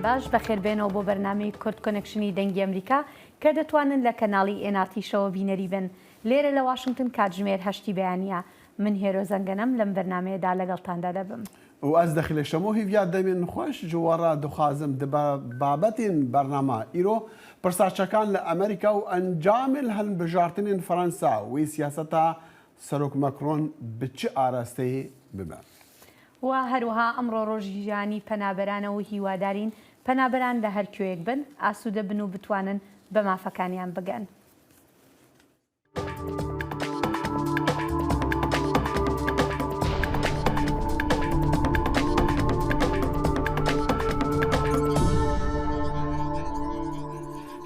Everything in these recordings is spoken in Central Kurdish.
باش بەخێربێنەوە بۆ بەرنامەی کورد کۆنێکشنی دەنگی ئەمریکا کە دەتوانن لە کەناڵی ئێناتیشەوە بینەری بن. لێرە لە واشنگتن کاتژمێر 8 بەیانیە. من هێرۆ زەنگەنەم لەم بەرنامەیەدا لەگەڵتاندا دەبم. و از داخل شما هیویاد دەمێن خوش جوارا دخوازم بابەتین بەرنامە ئیرۆ پرساچەکان لە ئەمریکا و ئەنجامیل هەڵبژارتنین فەرەنسا وی سیاسەتا سەرۆک مەکرۆن بچ ئاراستەیە ببە. و هەروەها ئەمڕۆ ڕۆژی ژیانی پەنابەرانەوە هیوادارین پەنابەران لە هەرکوێک بن ئاسوودە بن و بتوانن بە مافەکانیان بگەن.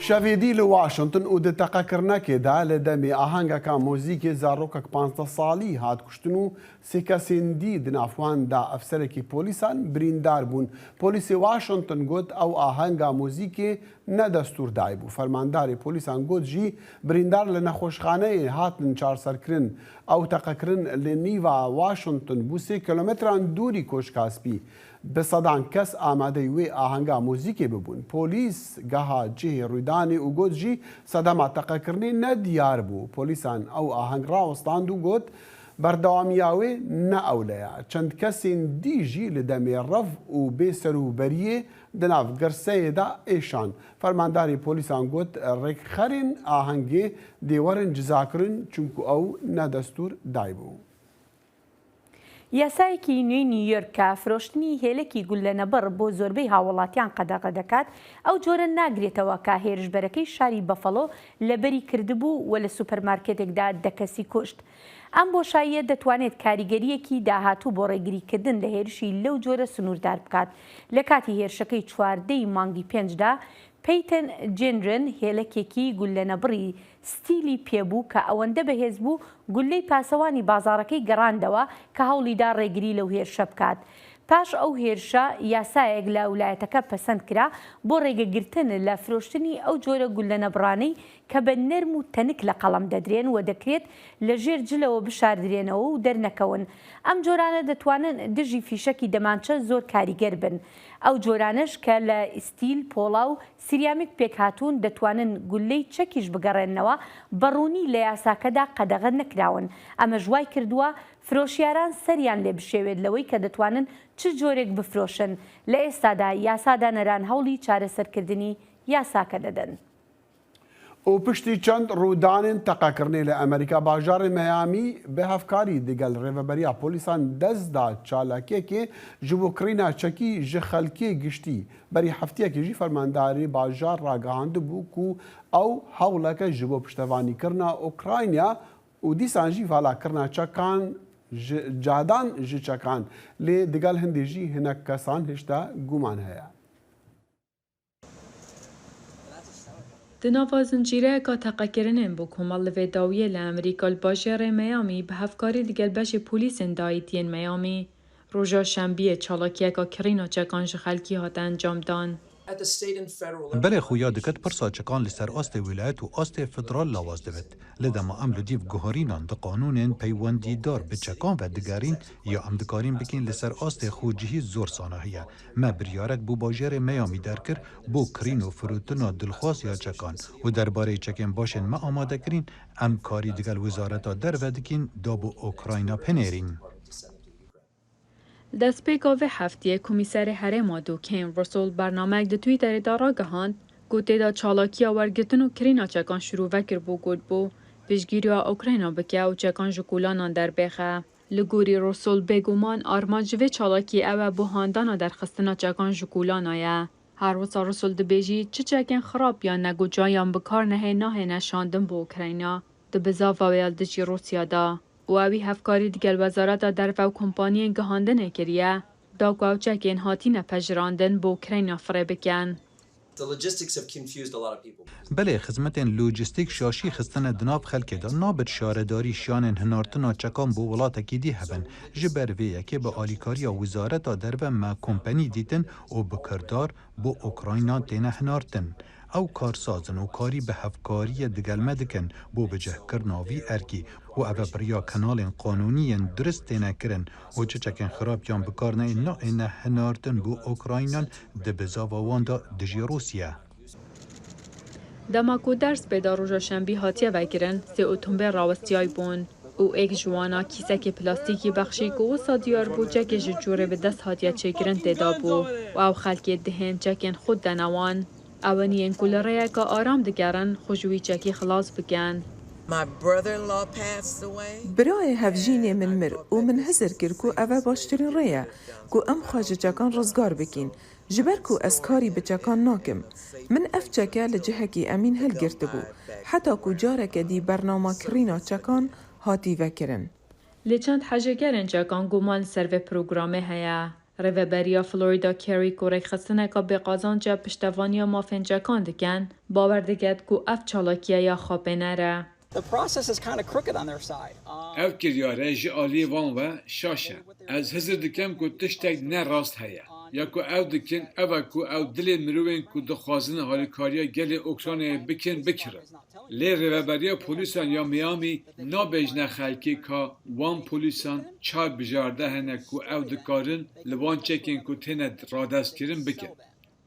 شەڤێدی لە واشنگتن و دتەقەکردنەکێدا لە دەمی ئاهەنگەکە مۆزیکی زارۆکەک 15 ساڵی هاتکوشتن و سێ کەسێندی دنافواندا ئەفسەرێکی پۆلیسان بریندار بوون. پۆلیسی واشنگتن گوت ئەو ئاهەنگا مۆزیکێ نەدەستوردای بوو. فەرمانداری پۆلیسان گوت ژی بریندار لە نەخۆشخانەیە هاتن چارسەرکردن. ئەو تەقەکردن لە نیڤا واشنگتن بوو 3 کیلۆمتران دووری کۆشکاسپی. بە سەدان کەس ئامادەی وێ ئاهەنگا مۆزیکێ ببوون. پۆلیس گەها جێ ڕوویدانی و گوت ژی سەدەما تەقەکردنی نەدیار بوو. پۆلیسان ئەو ئاهەنگ ڕاوەستاند و گوت بەردەوامیاوێ نەئەولەیە. چەند کەسین دیژی لە دەمێ ڕەڤ و بێسەروبەریێ دناو گەرسەیەدا ئێشان. فەرمانداری پۆلیسان گوت ڕێکخەرین ئاهەنگێ دێوەرن جزاکردن چونکو ئەو نەدەستور دای بوو. یاسایەکی نوێی نیویۆرکە فرۆشتنی هێلێکی گول لە نەبەڕ بۆ زۆربەی هاوڵاتیان قەدەغە دەکات. ئەو جۆرە ناگرێتەوە کە هێرشبەرەکەی شاری بەفەڵۆ لەبەری کردبوو و لە سوپەرمارکێتێکدا دەکەسی کوشت. ئەم بۆشاییە دەتوانێت کاریگەریەکی داهاتوو بۆ ڕێگریکردن لە هێرشی لەو جۆرە سنووردار بکات. لە کاتی هێرشەکەی 4 مانگی 5دا پیتن جێنرن هێلەکێکی گول لە نەبڕی ستیلی پێبوو کە ئەوەندە بەهێز بوو گولەی پاسەوانی بازاڕەکەی گەڕاندەوە کە هەوڵیدا ڕێگری لەو هێرشە بکات. پاش ئەو هێرشە یاسایەک لە ویلایەتەکە پەسەند کرا بۆ ڕێگەگرتن لە فرۆشتنی ئەو جۆرە گول لە نەبڕانەی کە بە نەرم و تەنک لە قەڵەم دەدرێن و دەکرێت لە ژێر جلەوە بشاردرێنەوە و دەرنەکەون. ئەم جۆرانە دەتوانن دژی فیشەکی دەمانچە زۆر کاریگەر بن. ئەو جۆرانش کە لە ئیستیل، پۆڵا و سیرامیک پێکهاتوون دەتوانن گولەی چەکیش بگەڕێنەوە بەڕوونی لە یاساکەدا قەدەغە نەکراون. ئەمە ژوای کردووە فرۆشیاران سەریان لێ بشێوێت لەوەی کە دەتوانن چ جۆرێک بفرۆشن. لە ئێستادا یاسادانەران هەوڵی چارەسەرکردنی یاساکە دەدەن. و پشتی چەند ڕوودانên تەقەکردنê لە ئەمریکا باژارê Miamî bi hevkarî digel rêveberiya polîsan dest da çalakekê ji bo kirîna çekî ji xelkê giştî. Berî hefteyekê jî fermandarê bajar ragihandibû ku ew hewleke ji bo piştevanîkirina Ukrayna û dîsan jî valakirina çekan cadan ji çekan lê digel hindê jî hinek kesan hişta guman heye. Di nava zincîreyeka teqekirinên bû komal li vê dawiyê li Amerîka li bajarê Miamî bi hevkarî digel beşê polîsên dayîtiyên Miamî roja şembiyê çalakiyeka kirîna çekan ji xelkî hate encam dan. Berê xuya diket pirsa çekan li ser astê wîlayet û astê federal lawaz dibet. Lê dema em li dîv guherînan di qanûnên peywendîdar bi çekan ve digerîn ya em dikarîn bikên li ser astê xwecihî zor sana heye. Me biryarek bû bajarê Miamî derkir bo kirîn û firotina dilxwaz ya çekan û derbarê çekên başên me amadekirîn em karî digel wizareta derve dikîn da bo Ukrayna pinêrîn. Destpêka vê heftiyê Komîserê Herêma Dûkên Russell bernameyek di Twîtterê da ragihand ku têda çalakiya wergitin û kirîna çekan şîrû vekir bû gotbû pêşgîriya Ukrayna bike û çekan ji kulanan derpêxe. Li gorî Russell bêguman arman ji vê çalakiyê ew e buhandana derxistina çekan ji kulana ye. Her wisa Russell dibêjî çi çekên xirab ya negocayan bi kar nehê nahêne şandin bo Ukrayna di bizava wê dijî Rusyada. û ewî hevkarî digel wezareta derve û kompaniyên gihandinê kiriye da ku ew çekên hatîne pejirandin bo Ukrayna firê bikin. Belê xizmetên lojîstîk şaşî xistine di nav xelkê de nabit şaredarî şanên hinartina çekan bo welatekî dî hebin. Ji ber vê yekê bi alîkariya wizareta derve me kompanî dîtin û bi kirdar bo Ukrayna têne hinartin. او کارسازن و کاری به هفکاری دگل مدکن بو بجه کرناوی ارکی و او بریا کنال قانونی درست نکرن و چچکن خراب یان بکارنه نه هناردن بو اوکراینان ده بزاواندا دجی روسیه. دماکو درس پیدا روژا شنبی هاتیه وگرن سی اتومبیل راوستیای بون او ایک جوانا کیسه که پلاستیکی بخشی که او سادیار بو جک جوره به دست هاتیه چگرن تیدا بو و او خلکی دهن جکن خود دنوان اوانین کولره که آرام دگرن خوشوی جکی خلاص بگن. برای هفجینی من مر و من هزر کر کو اوه باشترین ریا کو ام خواج جکان رزگار بکین جبر کو اسکاری به جکان ناکم من اف جکا لجهه کی امین هل گرت بو حتی کو جاره که دی برنامه کرینا جکان هاتی وکرن. لچند حجگرن جکان گمان سر پروگرامه هیا. ریوبریا فلوریدا کری کورک خستنه که به قازان جا پشتوانی مافین جکان دکن باور دگد کو اف چالاکیه یا خوابه نره. ev kiryare ji aliyê wan ve şaş e. Ez hezir dikim ku tiştek ne rast heye. Ya ku ew dikin ev e ku ew dilê mirovên ku dixwazin alîkariya gelê Ukraynayê bikin bikirin. Lê rêveberiya polîsan ya Miami nabêjne xelkê ka wan polîsan çar bijarde hene ku ew dikarin li wan çekên ku têne radestkirin bikin.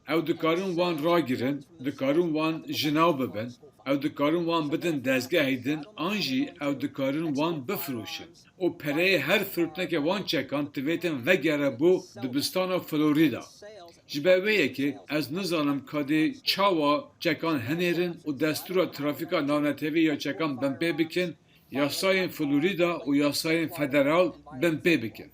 Ew dikarin wan ragirin, dikarin wan jinav bibin. Ew dikarin wan bidin dezgehê din, an jî ew dikarin wan bifirûşin. O pereyê her firtineke wan çekan tivêtin vegere bo dibistana Florida. Ji ber vê yekê ez nizanim kadê çawa çekan henêrin û destûra trafîka navnetevî ya çekan bin pê bikin, yasayên Florida û yasayên federal bin pê bikin.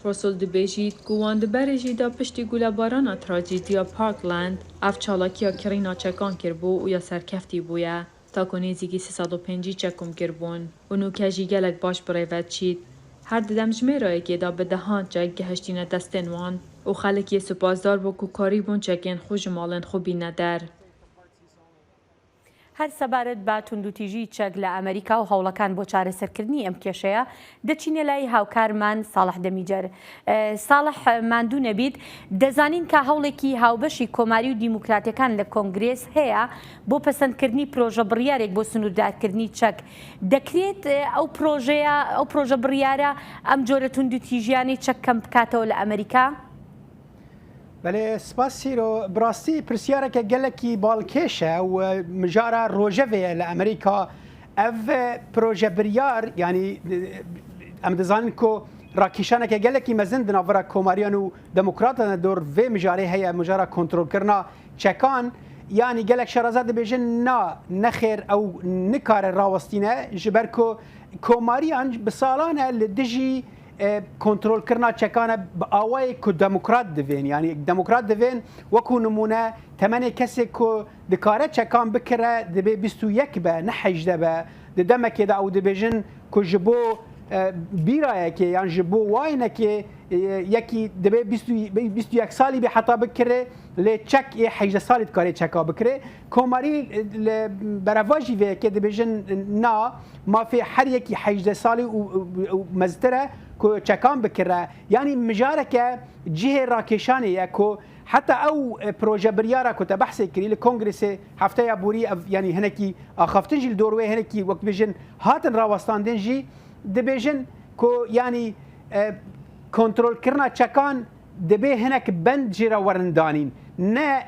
رسول دبیجید گوان دبرجی دا پشتی گوله بارانا تراجیدیا پارکلند اف چالاکیا کرینا چکان کربو و یا سرکفتی بویا تا کنیزیگی 350 چکم کربون و نوکجی گلک باش بریوت چید. هر دمجمه رای که دا به دهان جای گهشتین دستن وان و خلکی سپاسدار با کوکاری بون چکن خوش مالن خوبی ندر. هەر سەبارەت بە توندوتیژی چەک لە ئەمریکا و هەوڵەکان بۆ چارەسەرکردنی ئەم کێشەیە دەچینە لای هاوکارمان ساڵح دەمیجەر. ساڵح ماندوو نەبیت دەزانین کە هەوڵێکی هاوبەشی کۆماری و دیموکراتیەکان لە کۆنگرێس هەیە بۆ پەسەندکردنی پرۆژە بڕیارێک بۆ سنووردارکردنی چەک. دەکرێت ئەو پرۆژە بڕیارە ئەم جۆرە توندوتیژیانی چەک کەم بکاتەوە لە ئەمریکا؟ بله سپاسی رو براستی پرسیاره که گلکی بالکشه و مجاره روژه لامریکا اف پروژه بریار یعنی ام دزانین که راکیشانه که گلکی مزند ناورا کوماریان و دموکراتان دور و مجاره هیا مجاره کنترل کرنا چکان یعنی گلک شرازات بیجن نخیر او نکار راوستینه جبر که کوماریان بسالانه لدجی کنترل کرنا چکانه با آوای که دموکرات دوین یعنی دموکرات دوین وکو نمونه تمنی کسی که دکاره چکان بکره دبی 21 به نه 18 به دمکی دا او دبیجن که جبو بیرایه که یعنی جبو واینه که یکی دبی 21 سالی به حتا بکره لی چک 18 سالی دکاره چکا بکره کوماری برواجی وی که دبیجن نا ما فی هر یکی 18 سالی و مزدره که چکان بکره یعنی مجاره که جهه راکشانیه که حتی او پروژه بریاره که تبحثی کری لکنگرس هفته یا بوری یعنی هنکی آخفتن جیل دوروی هنکی وقت بیجن هاتن راوستاندن جی دبیجن که یعنی کنترل کرنا چکان دبی هنک بند جیرا ورندانین نه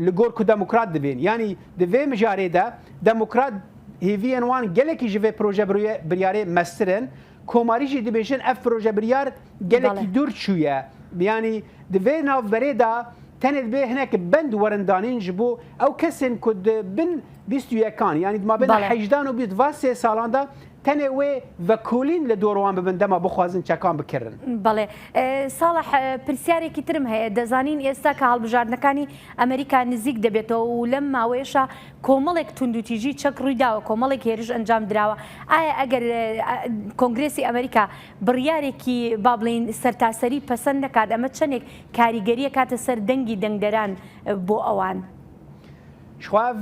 لگور که دموکرات دبین یعنی دبی مجاره ده دموکرات هیوی انوان گلکی جوه پروژه بریاره مسترن کوماری جی دبیجن اف پروژه بریار گلکی دور چویه یعنی دوی ناف بریدا تند به هناك بند ورندانين جبو او كسن كد بن 21 يعني ما بين حجدان و 22 سالان دا تنه و وكولين لدوروان ببندما بخوازن چکان بکرن. بله صالح پرسیاری کی ترم هەیە دەزانین ئێستا کە هەڵبژاردنەکانی ئەمریکا نزیک دەبێتەوە و لەم ماوەیەشە کۆمەڵێک توندوتیژی چەک ڕوویداوە کۆمەڵێک هێرش ئەنجام دراوە ئایا ئەگەر کۆنگرێسی ئەمریکا بڕیارێکی با بڵین سەرتاسەری پەسەند نەکات ئەمە چەندێک کاریگەریە کاتە سەر دەنگی دەنگدەران بۆ ئەوان؟ شواف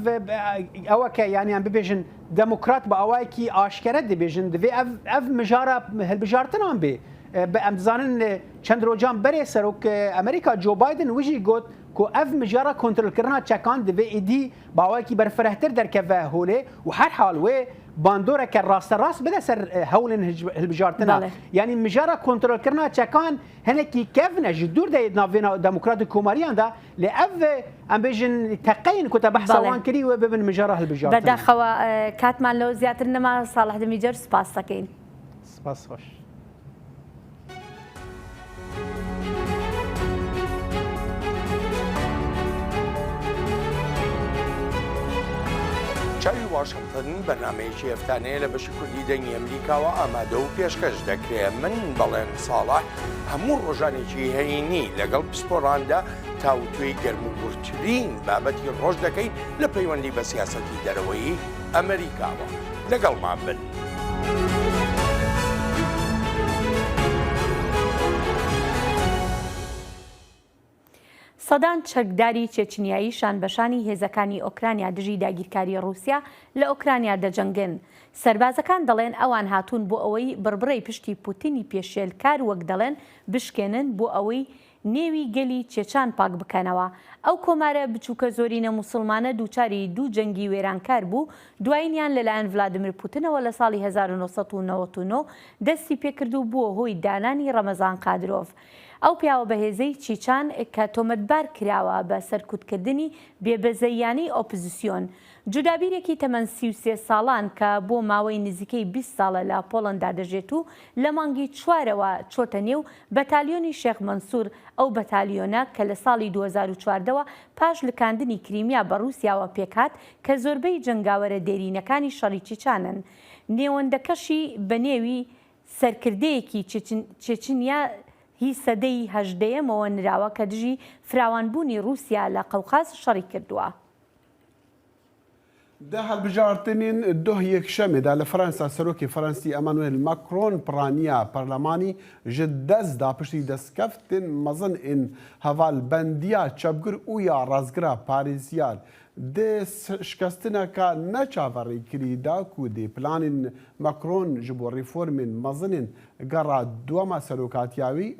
اوه که یعنی هم ببیجن دموکرات با اوه کی آشکره دی بیجن دوی اف مجاره هلبجارتن هم بی ام دزانن چند روجان بری سروک امریکا جو بایدن ویجی گوت کو اف مجاره کنترل کردن چکان دوی ایدی باوی کی برفرهتر در که هوله و هر حال و باندوره که راست بده سر هولن هلبجارتنا یعنی مجاره کنترل کردن چکان هنه کی کفنه جدور ده ناوینا دموکرات کوماریان ده لأف ام بيجن تقين كنت بحث وان كري وبن مجاره هلبجارتنا بدا خوا كاتمان لو زياتر نما صالح دميجر سپاس سكين سپاس خوش چاوی واشنگتن بەرنامەیەکی هەفتانەیە لە بەشی کوردی دەنگی ئەمریکاوە ئامادە و پێشکەش دەکرێت من بەڵێن ساڵح هەموو ڕۆژانێکی هەینی لەگەڵ پسپۆڕاندا تاوتوێی گەرموگورترین بابەتی ڕۆژ دەکەین لە پەیوەندی بە سیاسەتی دەرەوەی ئەمریکاوە لەگەڵمان بن. سەدان چەکداری چێچنیایی شانبەشانی هێزەکانی ئۆکرانیا دژی داگیرکاری ڕووسیا لە ئۆکرانیا دەجەنگن. سەربازەکان دەڵێن ئەوان هاتوون بۆ ئەوەی بڕبڕەی پشتی پوتینی پێشێلکار وەک دەڵێن بشکێنن بۆ ئەوەی نێوی گەلی چێچان پاک بکەنەوە. ئەو کۆمارە بچووکە زۆرینە موسڵمانە دووچاری دوو جەنگی وێرانکار بوو دوایینیان لەلایەن ڤلادیمیر پوتینەوە لە ساڵی 1999 دەستی پێکردو بووە هۆی دانانی ڕەمەزان قادرۆڤ. ئەو پیاوە بەهێزەی چیچان کە تۆمەتبار کراوە بە سەرکوتکردنی بێبەزەیانەی ئۆپۆزیسیۆن. جودابیرێکی تەمەن 33 ساڵان کە بۆ ماوەی نزیکەی 20 ساڵە لە پۆڵەندا دەژێت و لە مانگی چوارەوە چۆتە نێو بەتالیۆنی شێخ مەنسوور ئەو بەتالیۆنە کە لە ساڵی 2014ەوە پاش لکاندنی کریمیا بە رووسیاوە پێکات کە زۆربەی جنگاوەرە دێرینەکانی شەڕی چیچانن. نێوەندەکەشی بە نێوی سەرکردەیەکی چێچنیا هی سەدەی هەژدەیەمەوە نراوە کە دژی فراوانبوونی رووسیا لە قەوقاز شەڕی کردووە. ده هەڵبژارتنین دۆ یەکشەمێدا لە فەرەنسا سەرۆکی فەرەنسی ئەمانوێل ماکرۆن پڕانیە پەرلەمانی ji destda piştî destkeftên mezin ên hevalbendiya çepgir û ya razgira parêziyar dê şikestineka neçaverî kirî da ku dê planên Macron ji bo rêformên mezinên gera duwema serokatiya wî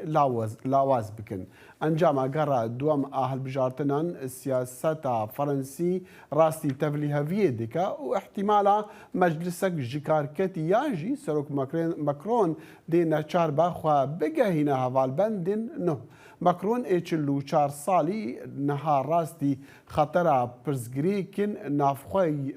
lawaz bikin. Encama gera duwem a hilbijartinan siyaseta Frensî rastî tevlîheviyê dike û ihtimala meclisek ji karketî yan jî serok Macron dê neçarbe xwe bigehîne hevalbendên nû. Macron ê 44 salî niha rastî xetera pirsgirêkên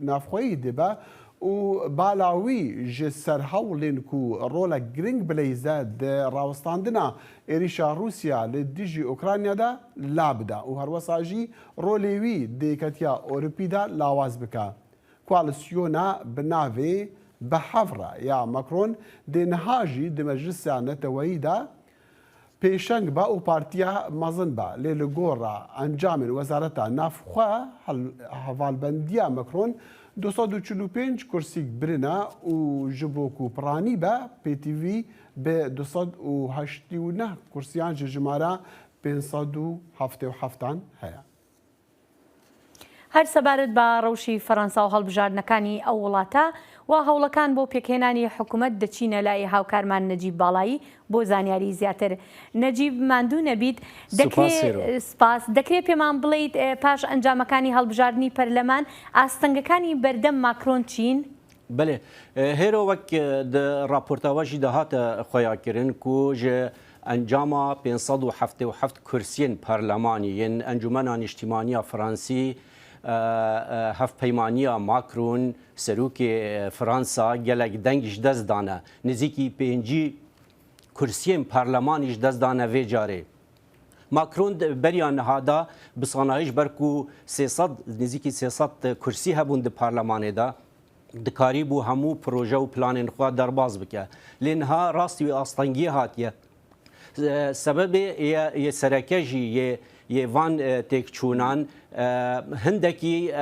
navxweyî dibe û bala wî ji ser hewlên ku rolek giring bileyze di rawestandina êrişa Rûsya li dijî Ukraynada la bide û herwesa jî rolê wî dê ketiya Ewropî de lawaz bike. Koalîsyona bi navê Bihevre ya Macron dê niha jî di meclisa neteweyî de پێشەنگ بە و پارتیا مەزن بە لێ لە گۆڕە ئەنجامên وەزارەتا نافخوا هەڤالبەندیە مەکرۆن 245 کورسیک برنە و ji bo ku piranî be PTV bê 289 kursiyan ji jimara 577 heye. هەر سەبارەت بە ڕەوشی فەڕەنسا و هەڵبژاردنەکانی ئەو وڵاتە و هەوڵەکان بۆ پێکهێنانی حکوومەت دەچینە لای هاوکارمان نەجیب باڵایی بۆ زانیاری زیاتر. نەجیب ماندوو نەبیت سپاس دەکرێت پێمان بڵیت پاش ئەنجامەکانی هەڵبژاردننی پەرلەمان ئاستەنگەکانی بەردەم ماکرۆن چین؟ بله هێرۆ وەک راپۆرتاوەژی داهاتە خۆیاکردن کو ژە ئەنجاما 577 کورسیên پەرلەمانی یەن ئەنجومەنا نیشتیمانیە فەڕەنسی هەفپەیمانیە ماکرۆن سەرۆکی فەرەنسا gelek dengî dest dane nizîkî pêncî kursiyên parlemanî ji dest dane vê carê. Macron beriya nihada bi sanayî ji ber ku nizîkî 300 kursî hebûn di parlemanê de dikarî bû hemû proje û planên xwe derbas bike. Lê niha rastî wê astengiyê hatiye. Sebebê yê sereke jî yê van têkçûnan hindekî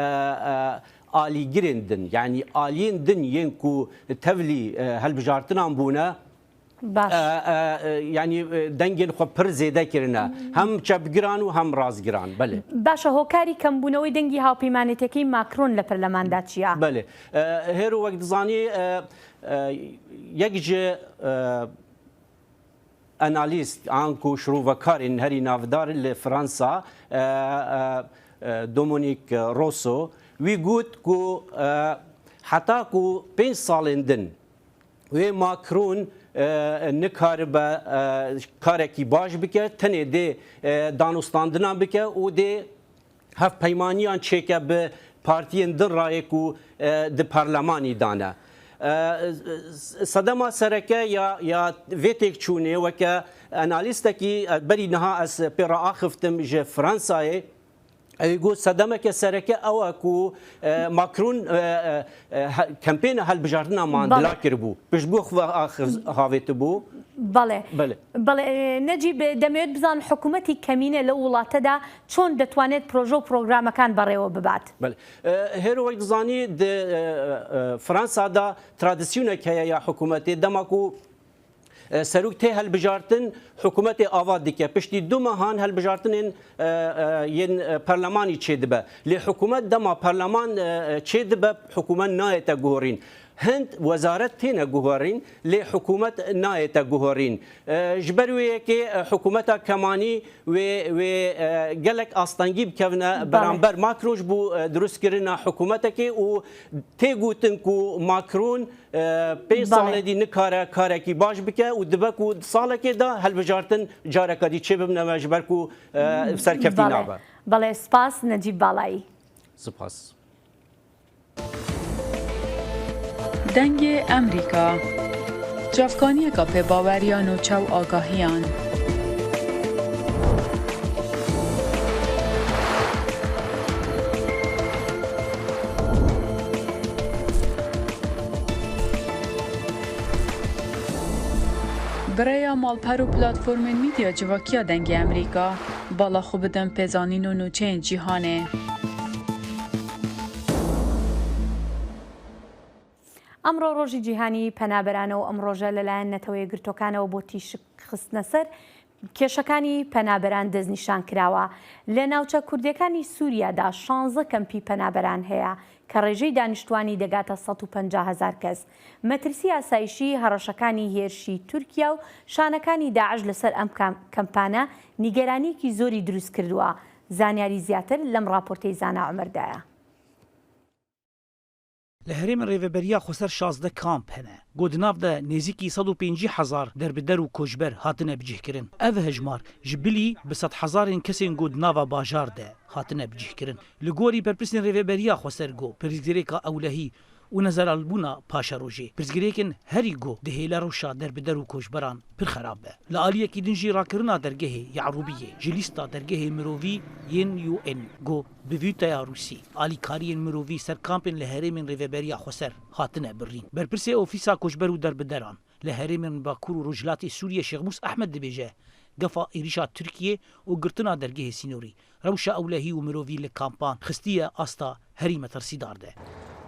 alîgirên din yani aliyên din yên ku tevlî helbijartinan bûne yani dengên xwe pir zêde kirine hem çepgiran û hem razgiran belê. باشە هۆکاری کەمبوونەوەی دەنگی هاوپەیمانێتەکەی ماکرۆن لە پەرلەماندا چییە؟ belê هێرو وەک دizanî yek ji انالیست آنکو شروعکارین هری نافدار لفرانسا دومونیک روسو وی گوت کو حتی کو 5 سالین دن و ماکرون نکار به کارکی باش بکه تنه ده دانستاندنا بکه و ده هف پیمانیان چکه به پارتیین در رای کو ده پارلمانی دانه صدما سرکه یا ویتک چونه و که انالیست کی بری نها از پیرا آخفتم جه فرانسای يقول صدمك سركه او اكو ماكرون كامبين هالبجارنا ما عندنا كربو باش بوخ اخر هاويتبو بله نجيب دميت بزان حكومتي كمينه لولاته چون دتوانيت بروجو بروجرام كان بريو ببعد بله هيرو وقت زاني فرنسا دا تراديسيون كيا حكومتي دماكو سروک ته هالبجارتن حکومت آواد دیگه پشتی دو ماهان هالبجارتن ین پارلمانی چه دبه لی حکومت دما پارلمان چه دبه حکومت نایت گورین هند وزارت تینا گوهرین لی حکومت نایت گوهرین جبرویه که حکومت کمانی و گلک آستانگی بکونه برانبر ماکرونش بو درست کردن حکومت که و تیگوتن کو ماکرون 5 سال دی نکاره کاره کی باش بکه و دبکو سال که دا هالبجارتن جاره کدی چه ببنه جبرکو سرکفتی نابه بله سپاس نجیب بالایی سپاس دنگ امریکا جافکانی کا په باوریان و چو آگاهیان برای مالپر و پلاتفورم میدیا جواکیا دنگ امریکا بالا خوب بدن پزانین و نوچه جیهانه ئەمڕۆ ڕۆژی جیهانی پەنابەرانە و ئەم ڕۆژە لەلایەن نەتەوەیە گرتوەکانەوە بۆ تیشک خستنە سەر کێشەکانی پەنابەران دەستنیشان کراوە لە ناوچە کوردیەکانی سووریادا 16 کەمپی پەنابەران هەیە کە ڕێژەی دانیشتوانی دەگاتە 150,000 کەس مەترسی ئاسایشی هەڕەشەکانی هێرشی تورکیا و شانەکانی داعش لەسەر ئەم کەمپانە نیگەرانیەکی زۆری دروست کردووە زانیاری زیاتر لەم راپۆرتەی زانا عومەردایە لە هەرێمە ڕێڤەبەریا خۆسەر 16 کامپ هەنە گۆدناودا نێزیکی 150,000 دەربدەر و کۆچبەر هاتنە بجیهکردن ئەڤ هەژمار ji bilî bi 100,000 kesên gotnava bajar de hatine bicihkirin li gorî berpirsên rêveberiya xweser got pirsgirêka ewlehî û nezeralbûna paşa rojê pirsgirêkên herî got di hêla rewşa derbidər û koçberan pir xerab be li aliyekî din jî rakirina dergehê Yaዕrûbiyê ji lîsta dergehê mirovî yên UN got bi vîtaya Rûsî alîkariyên mirovî ser kampên li herêmên rêveberiya xweser hatine birîn berpirsê ofîsa koçber û derbideran li herêmên Bakur û Rojhilatê Sûriye Şêx Mûs Ehmed dibêje gefa êrişa Tirkiye û girtina dergehê Sînorî rewşa ewlehî û mirovî li kampan xistiye asta herî metirsîdar de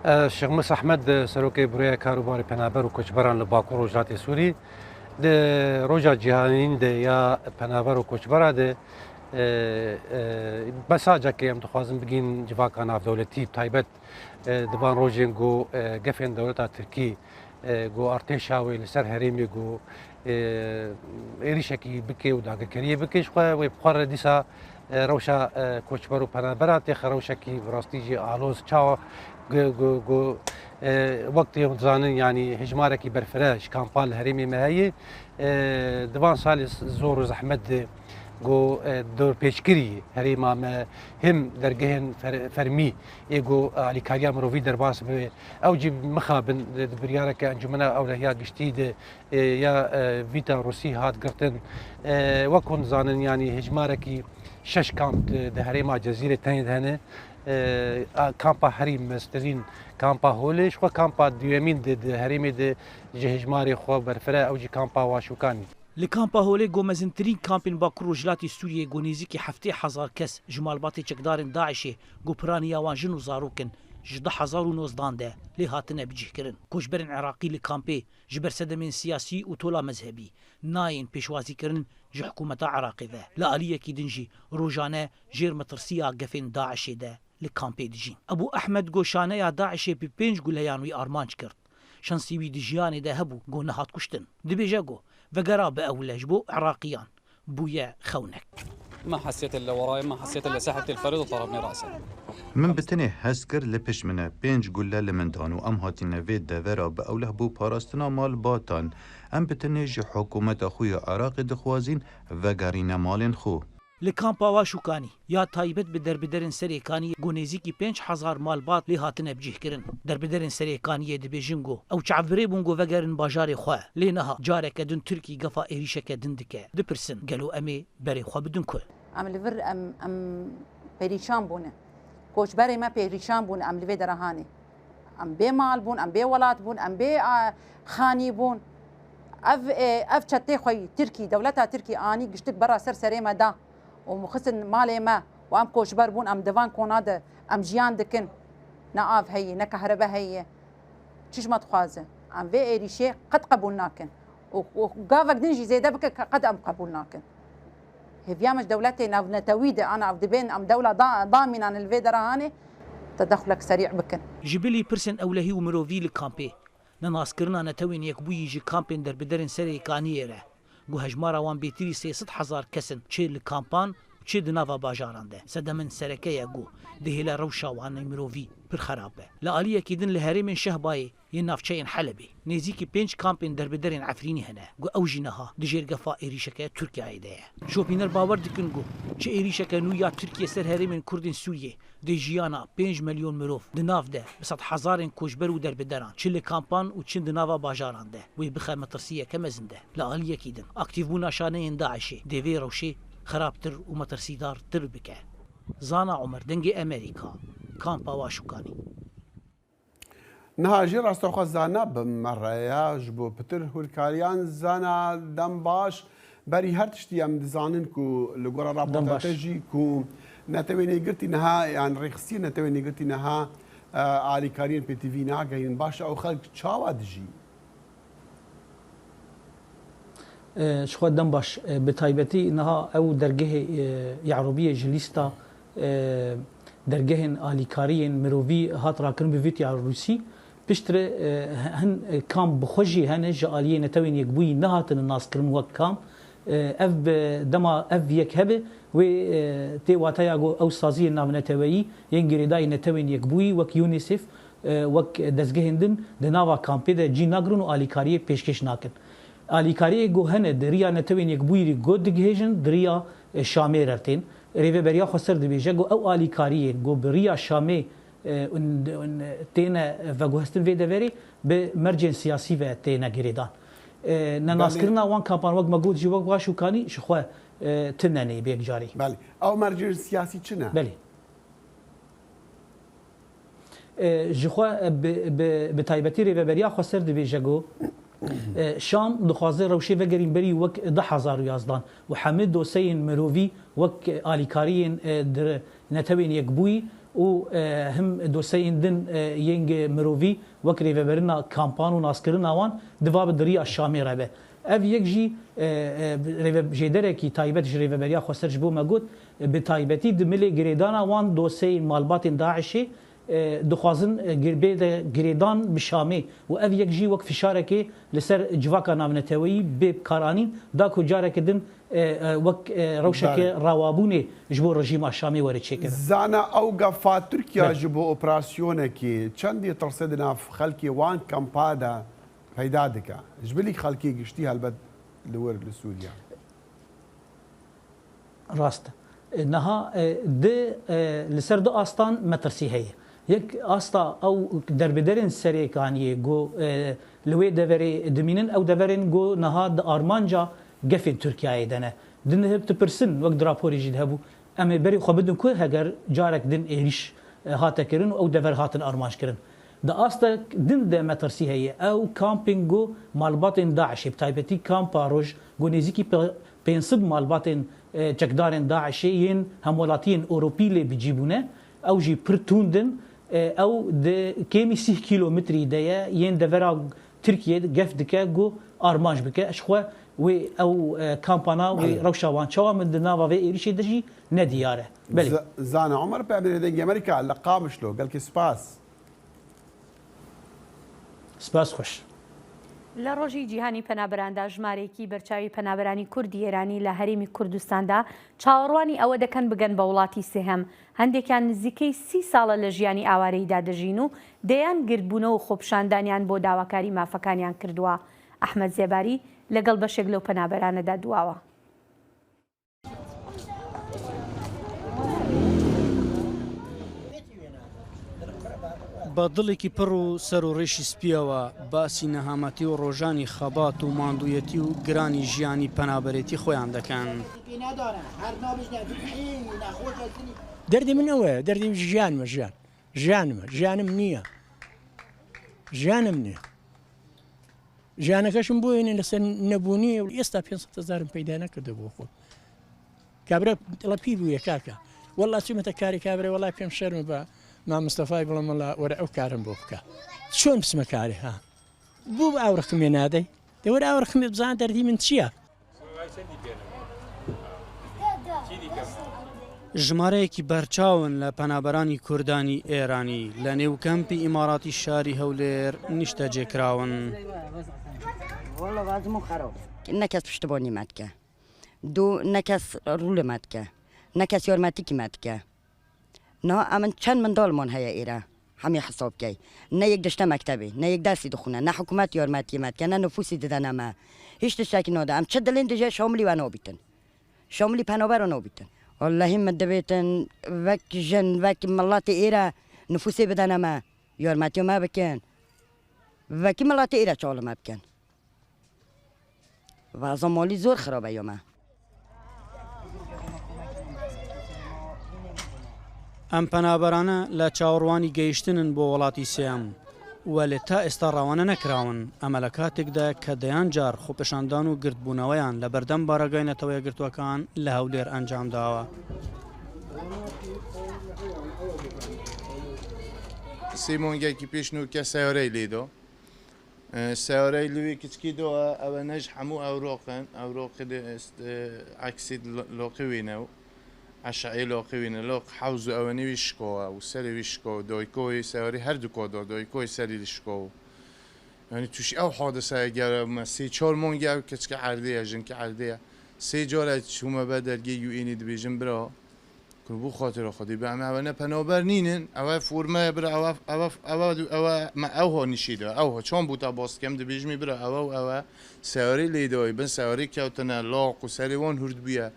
شیخ موسی احمد سروکی برای کاروبار پنابر و کوچبران لباکو روجات سوری د روجا جهانین د یا پنابر و کوچبرا د مساجا که ام تخوازم بگین جواکان اف دولتی تایبت دبان روجین گو گفن دولتا ترکی گو ارتشا و لسر هریمی گو ایریشکی بکی و داگکریه بکیش خو و بخار دیسا روشا کوچبر و پنابرا تی خروشکی براستیجی آلوز چاو وقت يوم زانن يعني هجمارك برفراش كامبان الهريمي ما هي دبان سال زور زحمت جو دور بيشكري هريما ما هم درجهن فرمي يجو على كاريا مروفي درباس اوجي مخابن بريارك انجمنا اولهيات جديد يا فيتا روسي هات قرتن وكون زانن يعني هجمارك شش كامب هريما جزيره ثانيه هنا کامپا هریم مسترین کامپا هولش خو کامپا دیومین د هریمه د جهجماری خو برفره او جی کامپا واشوکانی لکامپا هولی گومزنترین کامپین باکور رجلاتی سوریه گونیزی که 7,000 کس جمالباتی چکدارن داعشی گوپرانی یوانجن و زاروکن 10,019 ده لی هاتنه بجیه کرن کوچبرن عراقی لکامپی جبر سدمین سیاسی و طولا مذهبی ناین پیشوازی کرن جه حکومت عراقی ده لعالیه کی دنجی روجانه جیر مترسیا گفین داعشی ده لکامپی دجین ابو احمد گوشانه یا داعشی پی 5 گلهیان وی آرمانج کرد شانسی وی دجیانی ده هبو گو نهات کشتن دبیجه گو وگرا به اولش بو عراقیان بویا خونک. ما حسيت الا وراي، ما حسيت الا سحبت الفرد وضربني راسه. من بتنه هسكر لپش منه 5 گله لمندان و ام هاتینه وید دورا به اوله بو پاراستنا مال باتان ام بتنه جی حکومت خوی عراق دخوازین و گرین مالین خو. لکامپا واشوکانی یا تایبت به دربدرین سریکانی گونیزی کی 5000 مال بات لی هاتنه بجیه کرن دربدرین سریکانی دبیجنگو او چعبری بونگو وگرن باجار خو لینها جاره کدن ترکی گفا ایریشه کدن دکه دپرسن گلو امی بری خو بدون کو ام لور ام پریشان بونه کوچ بری ما پریشان بونه ام لوی درهانی ام بی مال بون ام بی ولات بون ام بی خانی بون اف چته خوی ترکی دولتها ترکی آنی گشت برا سر ما دا ومخسن مالي ما وام كوشبر بون ام دفان كوناده ام جيان دكن ناف هي نكهرباء هي تشيش ما تخازه ام في ايريشي قد قبولناكن وقافك دنجي زي دبك قد ام قبولناكن هي فيامش دولتي ناف نتويده انا دبين ام دوله ضامنه عن الفيدرا هاني تدخلك سريع بكن جبلي برسن اولهي ومروفي الكامبي نناسكرنا نتوين يكبوي جي كامبين در بدرن سري كانيره گو هجمارا وان بیتری 300,000 کسن چه لکامپان چه دناوا باجارانده سدمن سرکه یگو دهیلا روشا وان مروفی پر خرابه لآلیه کیدن لهرم شهبای ی نافچین حلبی نزیکی 5 کامپین در بدرین عفرینی هنه گو اوجینها دجرگفا ایریشکه ترکیه ده شوپینر باور دکن گو چه ایریشکه نو یا ترکیه سر هرم کردن سوریه دجیانا 5 میلیون مروف دناف ده بسات هزارن کوچبر و در بدران چه لکامپان و چه دناوا باجارانده وی بخه مترسیه کمزنده لآلیه کیدن اکتیو بونا شانه داعشی دیوی روشی خرابتر و مترسیدار تر بکه زانا عمر دنگ امریکا کامپا واشوکانی نهاجی راستوخوا زانا بمرایاج بو پتر هولکاریان زانا دم باش بری هر تشتی ام دزانن کو لگورا رابطاتجی کو نتوینی گرتی نها یعنی رخصی نتوینی گرتی نها عالی کارین پی تی وی ناگهین باش او خلق چاوا دجی شخوا دم باش بتایبتی نها او درگه یعروبیه جلیستا درگهن آلیکارین مروی هات راکن بویتیا روسی پشتر هن کام بخوجی هن جالیه نتوین یک بوی نهاتن الناس کرن وقت کام اف دما اف یک هبه و تی واتایا گو او سازی نام نتوی ینگری دای نتوین یک بوی وک یونیسف وک دزگهندن دناوا کامپی ده جی ناگرون و آلیکاریه پیشکش ناکن آلیکاریه گو هنه دریا نتوین یک بوی گود دگهجن دریا شامه رتین ریوه بریا خسر دبیجه گو او آلیکاریه گو بریا شامه تینا و گو هستن ویده وری به مرجن سیاسی و تینا گریدان نناسکرنا وان کامپان وقت مگود جی وقت واشوکانی شخوا تننی بیگ جاری بله او مرجن سیاسی چنه؟ بله جخوا به تایبتی ریوه بریا خسر دبیجه گو شام دخوازه روشی وگرین بری وک 10,000 یازدان و حمد دوسین مروی وک آلیکارین در نتوین یک بوی و هم دوسین دن ینگ مروی وک ریوه برنا کامپان و ناسکرین آوان دواب دریا شامی ربه اف یک جی ریوه جیدره کی تایبت ریوه بریا خسر جبو مگود به تایبتی دملی گریدان آوان دوسین مالبات داعشی دخوازن گریدان بشامی و اف یک جی وقت فشاره که لسر جواکا نامنتوی به کارانین دا کجاره کدن وقت روشه که روابونه جبو رژیم شامی وارد چکر زانا او گفا ترکیه جبو اپراسیونه که چندی ترسد ناف خلکی وان کمپادا پیدا دکا جبلی خلکی گشتی هلبت لور لسوریا راست نها ده لسر دو آستان مترسی هیه یک آستا او دربدرین سریکانی گو لوی دوری دمینن او دورین گو نهاد آرمانجا گفین ترکیه دنه دنه هب تپرسن وقت راپوری جد هبو اما بری خو بدون که هگر جارک دن ایریش هاته کرن او دور هاتن آرمانج کرن دا آستا دن ده مترسی هیه او کامپینگو مالباتن داعشی بتایبتی کامپا روش گو نزیکی پینسب مالباتن چکدارن داعشی ین همولاتین اوروپی لی بجیبونه او جی پرتوندن او ده کمی 30 کیلومتری ده ین دورا ترکیه گف دکه گو آرمانج بکه اشخوا و او کامپانا و روشاوان چوا من دناوا و ایریشی دجی ندیاره بله زانا عمر بامر دنگ امریکا لقابش له قال سپاس سپاس خوش لە ڕۆژی جیهانی پەنابەراندا ژمارێکی بەرچاوی پەنابەرانی کوردی ئێرانی لە هەرێمی کوردستاندا چاوەڕوانی ئەوە دەکەن بگەن بە وڵاتی سێهەم. هەندێکیان نزیکەی 30 ساڵە لە ژیانی ئاوارەیدا دەژین و دەیان گردبوونەوە و خۆپشاندانیان بۆ داواکاری مافەکانیان کردووە. ئەحمەد زێباری لەگەڵ بەشێک لەو پەنابەرانەدا دواوە. بە دڵێکی پڕ و سەر و ڕێشی سپیەوە باسی نەهامەتی و ڕۆژانی خەبات و ماندوویەتی و گرانی ژیانی پەنابەرێتی خۆیان دەکەن. دەردی منەوەیە، دەردی ژیانمە، ژیانم نییە، ژیانم نییە. ژیانەکەشم بۆێنێ لەسەر نەبوونی و ئێستا 500,000 پەیدا نەکردە بۆ خۆ. کابرا دڵە پی بوویە کاکە وەڵا چمەتە کاری کابرا وەڵای پێم شەرمە بە مامستەفای بڵم مەڵا وەرە ئەو کارم بۆ بکە. چۆن بچمە کارێ ها بوو ئاوڕخمێ نادەی دەوەرە ئاوڕخمێ بزان دەردی من چییە؟ ژمارەیەکی بەرچاون لە پەنابەرانی کوردانی ئێرانی لە نێو کەمپی ئیماراتی شاری هەولێر نیشتە جێکراون. نەکەس پشتبۆنی مەتکە، دوو نەکەس ڕوولە مەتکە، نەکەس یۆرمەتیکی مەتکە. نا ئەمن چەند منداڵمان هەیە ئێرە هەمی حساب بکەی، نە یەک دەشتە مەکتەبی، نە یەک دەرسی دخونە، نە حکوومەت یۆرمەتی مەتکە، نە نفوسی ددەنەمە، هیچ تشتێکی نۆدا. ئەم چ دڵێن دژێ شاملی وە نابیتن، شاملی پەنابەر نابیتن. والله من دەبێتن وەک ژن وەک مڵاتی ئێرە نفوسی بدەنەمە یۆرمەتی ما بکەن، وەکی مڵاتی ئێرە چاڵمە بکەن. وەزە مالی زۆر خراپە یۆمە. ئەم پەنابەرانە لە چاوەڕوانی گەیشتنن بۆ وڵاتی سێم وەلێ تا ئێستا ڕاوانە نەکراون. ئەمە لە کاتێکدا کە دەیان جار خۆپەشاندان و گردبوونەوەیان لە بەردەم بارەگای نەتەوەیە گرتوەکان لە هەولێر ئەنجام داوە. سیمۆنگێکی پێشنوکە سیارەی لێدۆ سیارەی لوی کچکیدەوە ئەوە نەژ هەموو ئەوڕۆقن ئەوڕۆق عکسید لۆقوینە و عشعی لۆقوینە لۆق حوز و ئەوە نوی شکۆوە و سەری ویشکۆ دۆی کۆی سیاری هەردوو کۆدۆ دۆی کۆی سەری شکۆ و ینی تووشی ئەو حادثەیە گەرەمە سی چۆر مۆنگیا و کچکە عردەیە ژنکە عردەیە سێ جۆرە چوومە بە دەرگی یوئینی دبێژم برەوە بوو خاطر خودی بە ئەمە پەنەوەبەر نینن ئەوە فورمەیە برە ئەو هۆ نیشیدەوە ئەو چۆن بوو تا بۆستکەم دەبێژمی برە ئەوە و ئەوە سیاری لێدەوەی بن سیاری کەوتنە لاق و سەریوان هورد بووە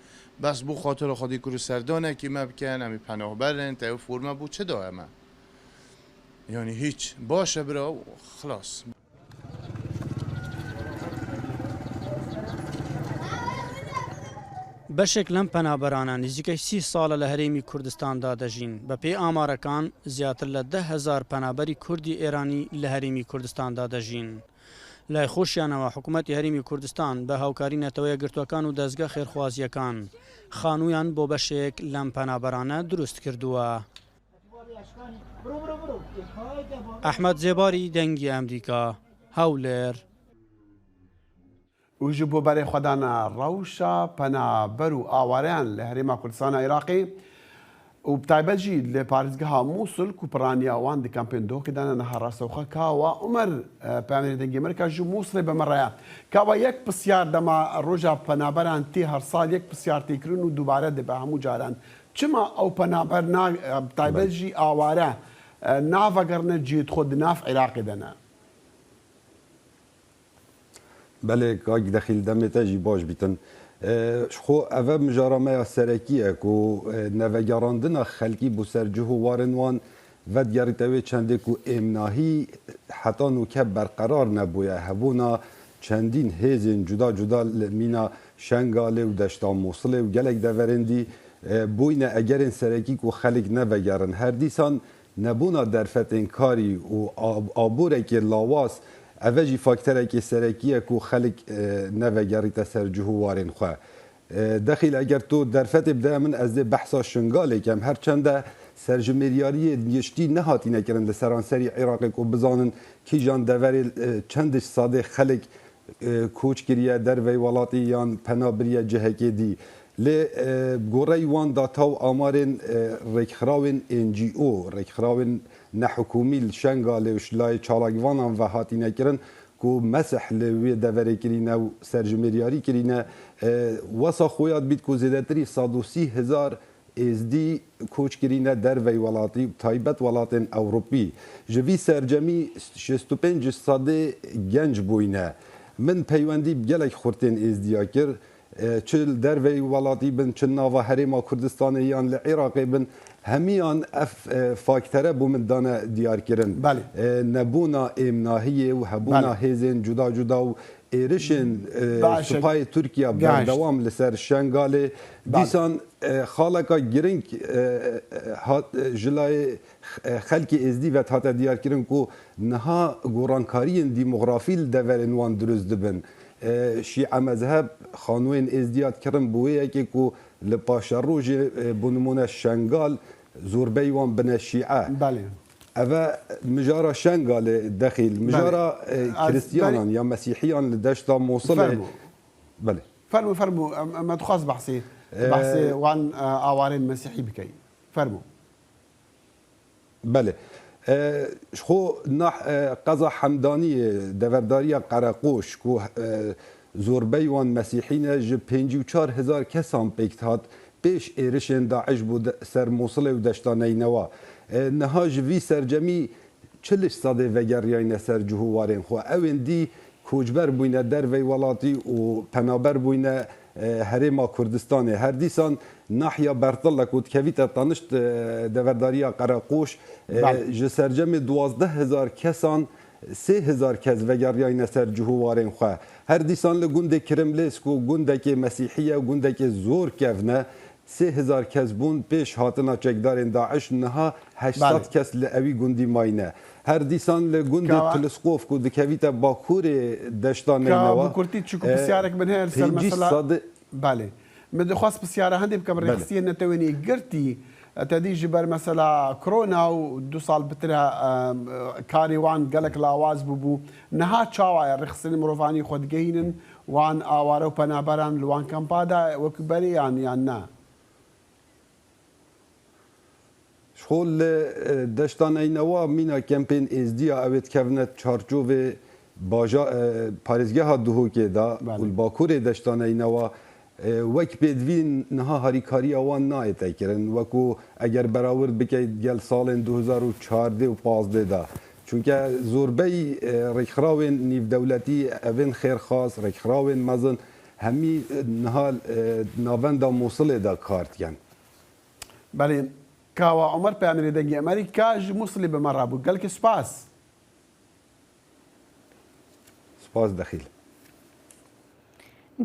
بەس بوو خاطر خودی کوور سەردانێکی مە بکەن ئەمی پەنەوەبەرن تا ئەو فورمە بوو چ داوە ئەمە ینی هیچ باشە برە و خلاص. بەشێک لەم پەنابەرانە نزیکەی 30 ساڵە لە هەرێمی کوردستاندا دەژین. بە پێی ئامارەکان زیاتر لە 10,000 پەنابەری کوردی ئێرانی لە هەرێمی کوردستاندا دەژین. لای خۆشیانەوە حکوومەتی هەرێمی کوردستان بە هاوکاری نەتەوەیە گرتوەکان و دەستگا خێرخوازیەکان خانوویان بۆ بەشێک لەم پەنابەرانە دروست کردووە. ئەحمەد زێباری دەنگی ئەمریکا هەولێر. وژ بۆ بەرەی خۆدانە ڕەوشە پەنابەر و ئاوارەیان لە هەرێما کوردستانە عێراقی و بتایبەتجی لە پارێزگەها مووسڵ کوپڕانیاوان دەکەم پێندۆکەدانە نەهەڕاستەوخە کاوە عومەر پامێنی دەنگی مرکە ژ مووسڵی بەمەڕەیە کاوە یەک پرسیار دەما ڕۆژە پەنابەران تێ هەر ساڵ یەک پرسیار تێکردن و دووبارە دەبە هەموو جاران چما ئەو پەنابەر بتایبەتجی ئاوارە ناڤەگەڕنە جێت خۆ دناف عێراقی دەنا. بله کاک دخیل دمتا جی باش بیتن خو اوه مجارمه سرکیه کو نوگراندنا خلکی بو سرجهو وارنوان و دیارتوی چنده کو امناهی حتی نوکه برقرار نبویه هبونا چندین هیزین جدا جدا مینا شنگاله و دشتا موصله و گلک دورندی بوینه اگرین سرکی کو خلک نوگرن هر دیسان نبونا درفتین کاری و آبوره که لاواس اوجی فاکتره که سرکیه کو خلق نوگری تسر جهوارین خواه دخیل اگر تو درفت بده من از بحثا شنگاله کم هر چنده سرجمریاری دیشتی نهاتی نکرن ده سرانسری عراقی کو بزانن کی جان دوری چندش ساده خلق کوچ کریه در وی ولاتی یان پنابریه جهکی دی لی گوری وان داتاو آمارن رکخراون NGO رکخراون نحکومی شنگاله و شلای چالاگوانان و هاتی نکرن کو مسح لوی دوره کرینه و سرجمریاری کرینه وسا خویات بیت کو زیادتری 130,000 ازدی کوچ کرینه در وی ولاتی تایبت ولاتن اوروپی جوی سرجمی 65 ساده گنج بوینه من پیوندی بگلک خورتین ازدیا کر چل در وی ولاتی بن چل ناوا هریما کردستانی یان لعراقی بن همیان اف فاکتره بو من دانه دیار کرن بله نبونا امناهیه و هبونا هیزن جدا جدا و ایرشن سپای ترکیه بردوام لسر شنگاله دیسان خالقا گرنگ جلای خلکی ازدی و تاتا دیار کرن کو نها گورانکارین دیموغرافی دورن وان درست دبن شیعه مذهب خانوین ازدیاد کرن بویه که کو لپاشروج بنمونه شنگال زوربی وان بن شیعه بله اوه مجارا شنگال داخل مجارا كريستيانان يا مسيحيان لدشتا موصله بله فرمو ما تخص بحثي وعن اوارين مسيحي بكي فرمو بله شخو نح قضا حمداني دفرداريا قرقوش كو زوربي وان مسيحيين ج 54,000 كسان بيكتات بيش ايرشن داعش بود سر موصله و دشتاني نوا نها جوی سرجمی 40 ساده وگریان سر جهوارین خو اوین دی کوچبر بوینه در وی ولاتی و پنابر بوینه هریما کردستان هر دیسان ناحیه برطله کود کویت تانشت دورداریا قراقوش ج سرجمی 12,000 کسان 3,000 کس وگریان سر جهوارین خو هر دیسان لگونده کرملیس کو گونده که مسیحیه و گونده که زور کفنه 3,000 کس بون پیش هاتنا چکدارین داعش نها 800 کس لأوی گوندی ماینه هر دیسان لگوند تلسقوف کو دکویت باکور دشتان نوا بکرتی چکو بسیارک من هر سر مثلا بله مدخواست بسیاره هندی بکم رخصیه نتوینی گرتی تدی جبر مثلا کرونا و 2 سال بترها کاری وان گلک لاواز ببو نها چاوا رخصی مروفانی خود گهینن وان آوارو پنابران لوان کمپادا وکبری یا نه شغل دشتان اینوا مینا کمپین ازدیا اوید کفنت چارچوب باجا پارزگاه ها دوهو که دا والباکور دشتان اینوا وک بدوین نها هریکاری آوان نایت کرن وکو اگر براورد بکید گل سال 2014 و 15 دا چونکه زوربی رکراوین نیو دولتی اوین خیرخواست رکراوین مزن همی نها ناوند موصل دا کارت کن بله كاوا عمر بيعمل دنجي امريكا موصلي بمرابو قال لك سباس دخيل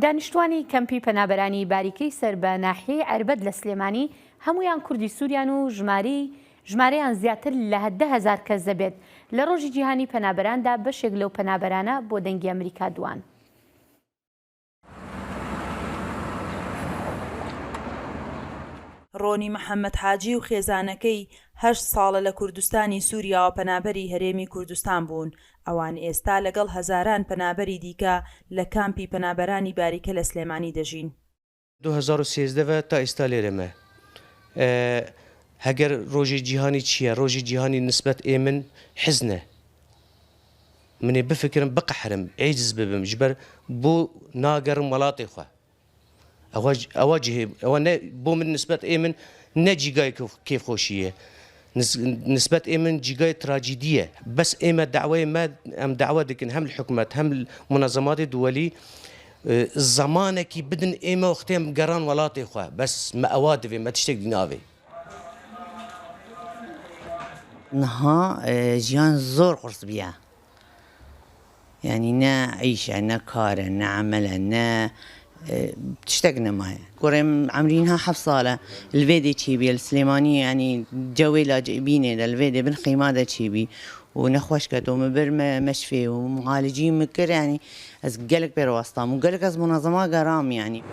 دانیشتوانی کەمپی پەنابەرانی باریکەی سەر بە ناحیەی عەربەد لە سلێمانی هەمویان کوردی سووریان و ژمارەیان زیاتر لە 10,000 کەس دەبێت لە ڕۆژی جیهانی پەنابەراندا بەشێک لەو پەنابەرانە بۆ دەنگی ئەمریکا دوان. ڕۆنی محەممەد حاجی و خێزانەکەی 8 ساڵە لە کوردستانی سووریا و پەنابەری هەرێمی کوردستان بوون ئەوان ئێستا لەگەڵ هەزاران پەنابەری دیکە لە کامپی پەنابەرانی باریکە لە سلێمانی دەژین. 2013 تا ئێستا لێرەمە هەگەر ڕۆژی جیهانی چییە؟ ڕۆژی جیهانی نسبەت ئێمن حزنە منێ بفکرم بقەحرم عیجز ببم ژبەر بۆ ناگەڕم وڵاتی خوا ئەوە بۆ من نسبەت ئێمن نە جیگای کێفخۆشیە نسبەت ئێمن جیگای تراجیدیە بەس ئێمە داوای ئەم داوا دەکەن هەم حکومەت هەم منەزەماتی دووەلی زمانێکی بدن ئێمە وەختێم گەڕان وڵاتی خوا بەس مە ئەوا دەوێ مە تشتێک ناوێ نها ژیان زۆر قورس بیە یعنی نە عیشە نە کارە نە عەمەلە نە تشتاق نماية كورم عمرينها 7 صالة الفيدي تشيبي السليمانية يعني جوي لاجئبيني الفيدي بالخيمة دا تشيبي ونخوش كتو مبر مشفي ومعالجين مكر يعني از قلق بيرواسطام وقلق از منظمة قرام يعني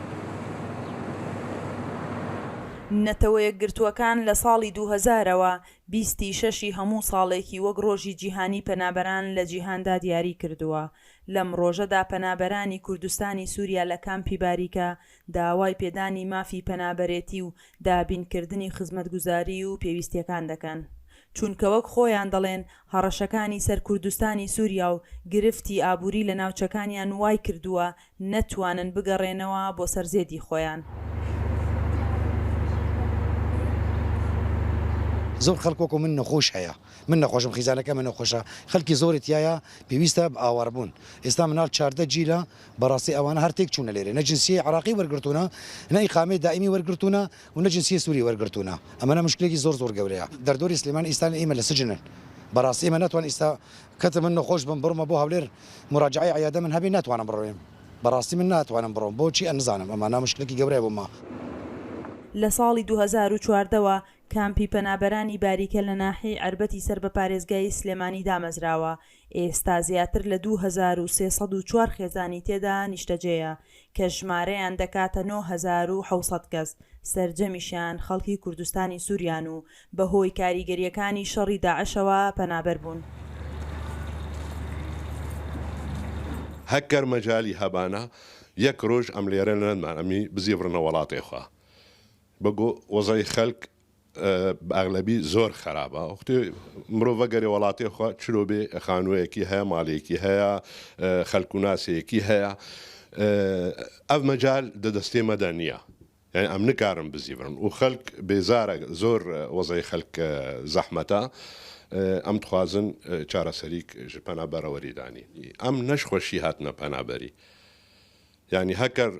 نەتەوەیە گرتووەکان لە ساڵی 2000ەوە 26 هەموو ساڵێکی وەک ڕۆژی جیهانی پەنابەران لە جیهاندا دیاری کردووە لەم ڕۆژەدا پەنابەرانی کوردستانی سووریا لە کامپی باریکە داوای پێدانی مافی پەنابەرێتی و دابینکردنی خزمەتگوزاری و پێویستیەکان دەکەن چونکە وەک خۆیان دەڵێن هەڕەشەکانی سەر کوردستانی سووریا و گرفتی ئابووری لە ناوچەکانیان وای کردووە نەتوانن بگەڕێنەوە بۆ سەرزێدی خۆیان. زۆر خەڵکۆکو من نەخۆش هەیە من نەخۆشم خیزانەکە من نەخۆشە خەڵکی زۆری تایە پێویستە ئاواربوون ئێستا منال 14 جیلە بەڕاستی ئەوانە هەر تێک چوونە لێرە نەجنسی عراقی وەرگرتوونە نەئیقامەی دائیمی وەرگرتوونە و نەجنسی سووری وەرگرتوونە ئەمەە مشکلێکی زۆر گەورەیە دەردۆری سلێمان ئێستا ئێمە لە سجنن بەڕاستی ئێمە ناتوان ئێستا کەتە من نەخۆش بم بڕمە بۆ هەولێر مراجعی عیادە من هەبێ ناتوانم بڕۆیم بەڕاستی من ناتوانم بڕۆم بۆچی ئەنزانم ئەمانە مشکلێکی گەورەیە بۆ ما. لە ساڵی 2014ەوە کامپی پەنابەرانی باریکە لە ناحی عربەتی سەر بە پارێزگای سلێمانی دامەزراوە ئێستا زیاتر لە 2304 خێزانی تێدا نیشتەجێیە کە ژمارەیان دەکاتە 9700 کەس سەرجەمیشیان خەڵکی کوردستانی سووریان و بەهۆی کاریگەریەکانی شەڕی داعشەوە پەنابەر بوون. هەکەر مەجای هەبانە یەک ڕۆژ ئەم لێرە لەنمان ئەمی بزیێڕنە وڵاتی خوا بەگۆ وەزای خەلک ئەغلبی زۆر خراپە وقتی مرۆڤ گەری وڵاتی خوا چرۆ بێ خانوویەکی هەیە ماڵێکی هەیە خەلکوناسەیەکی هەیە ئەو مەجال دەدەستێ مەدە نییە یعنی ئەم نکارم بزیێڕن و خەلک بێزارە زۆر وەزای خەلک زەحمەتە ئەم دخوازن چارەسەریک ji پەنابەرەوەریدانی ئەم نەشخۆشی هاتنە پەنابەری یعنی هەکەر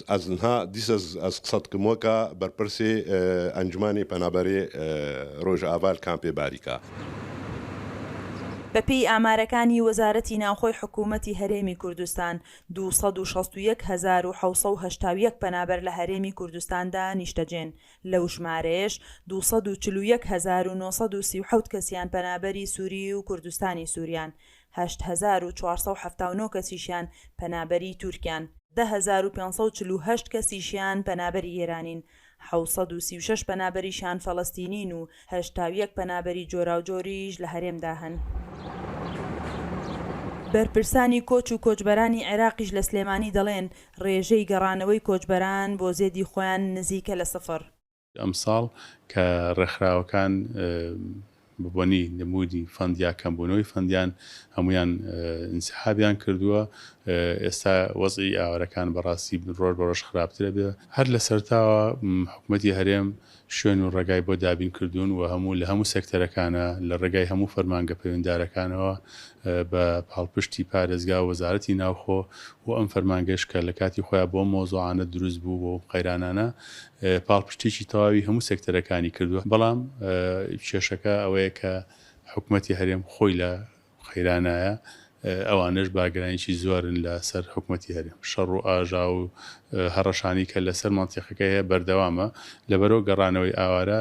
ئەزنها دیس ئەس قسەدکمۆکە بەرپرسێ ئەنجمانی پەنابەری ڕۆژ ئاوال کامپێ باریکە. بەپێی ئامارەکانی وەزارەتی ناوخۆی حکوومەتی هەرێمی کوردستان 261781 پەنابەر لە هەرێمی کوردستاندا نیشتەجێن لەو ژمارەیەش 241937 کەسیان پەنابەری سووری و کوردستانی سووریان 8479 کەسیشیان پەنابەری تورکیان 10548 کەسیشیان پەنابەری ئێرانین 736 پەنابەریشان فەڵەستینین و 81 پەنابەری جۆراوجۆریش لە هەرێمدا هەن. بەرپرسانی کۆچ و کۆچبەرانی عێراقیش لە سلێمانی دەڵێن ڕێژەی گەڕانەوەی کۆچبەران بۆ زێدی خۆیان نزیکە لە سفر. ئەم ساڵ کە ڕێکخراوەکان ببوونی نمودی فەندیا کەمبوونەوەی فەندیان هەمویان انسحابیان کردووە ئێستا وەزعی ئاوارەکان بەڕاستی ڕۆژ بە ڕۆژ خراپترە بێ هەر لە سەرتاوە حکوومەتی هەرێم شوێن و ڕێگای بۆ دابین کردوون و هەموو لە هەموو سێکتەرەکانە لە ڕێگای هەموو فەرمانگە پەیوەنددارەکانەوە بە پاڵپشتی پارێزگا و وەزارەتی ناوخۆ و ئەم فەرمانگەش کە لە کاتی خۆیان بۆ مۆزوعانە دروست بوو بۆ قەیرانانە پاڵپشتێکی تەواوی هەموو سێکتەرەکانی کردووە بەڵام کێشەکە ئەوەیە کە حکوومەتی هەرێم خۆی لە قەیرانایە ئەوانش باگرانیی زۆرن لە سەر حکوومەتی هەرێم شەڕ و ئاژا و هەڕەشانی کە لەسەر مانتیقەکە هەیە بەردەوامە لەبەرەوە گەڕانەوەی ئاوارە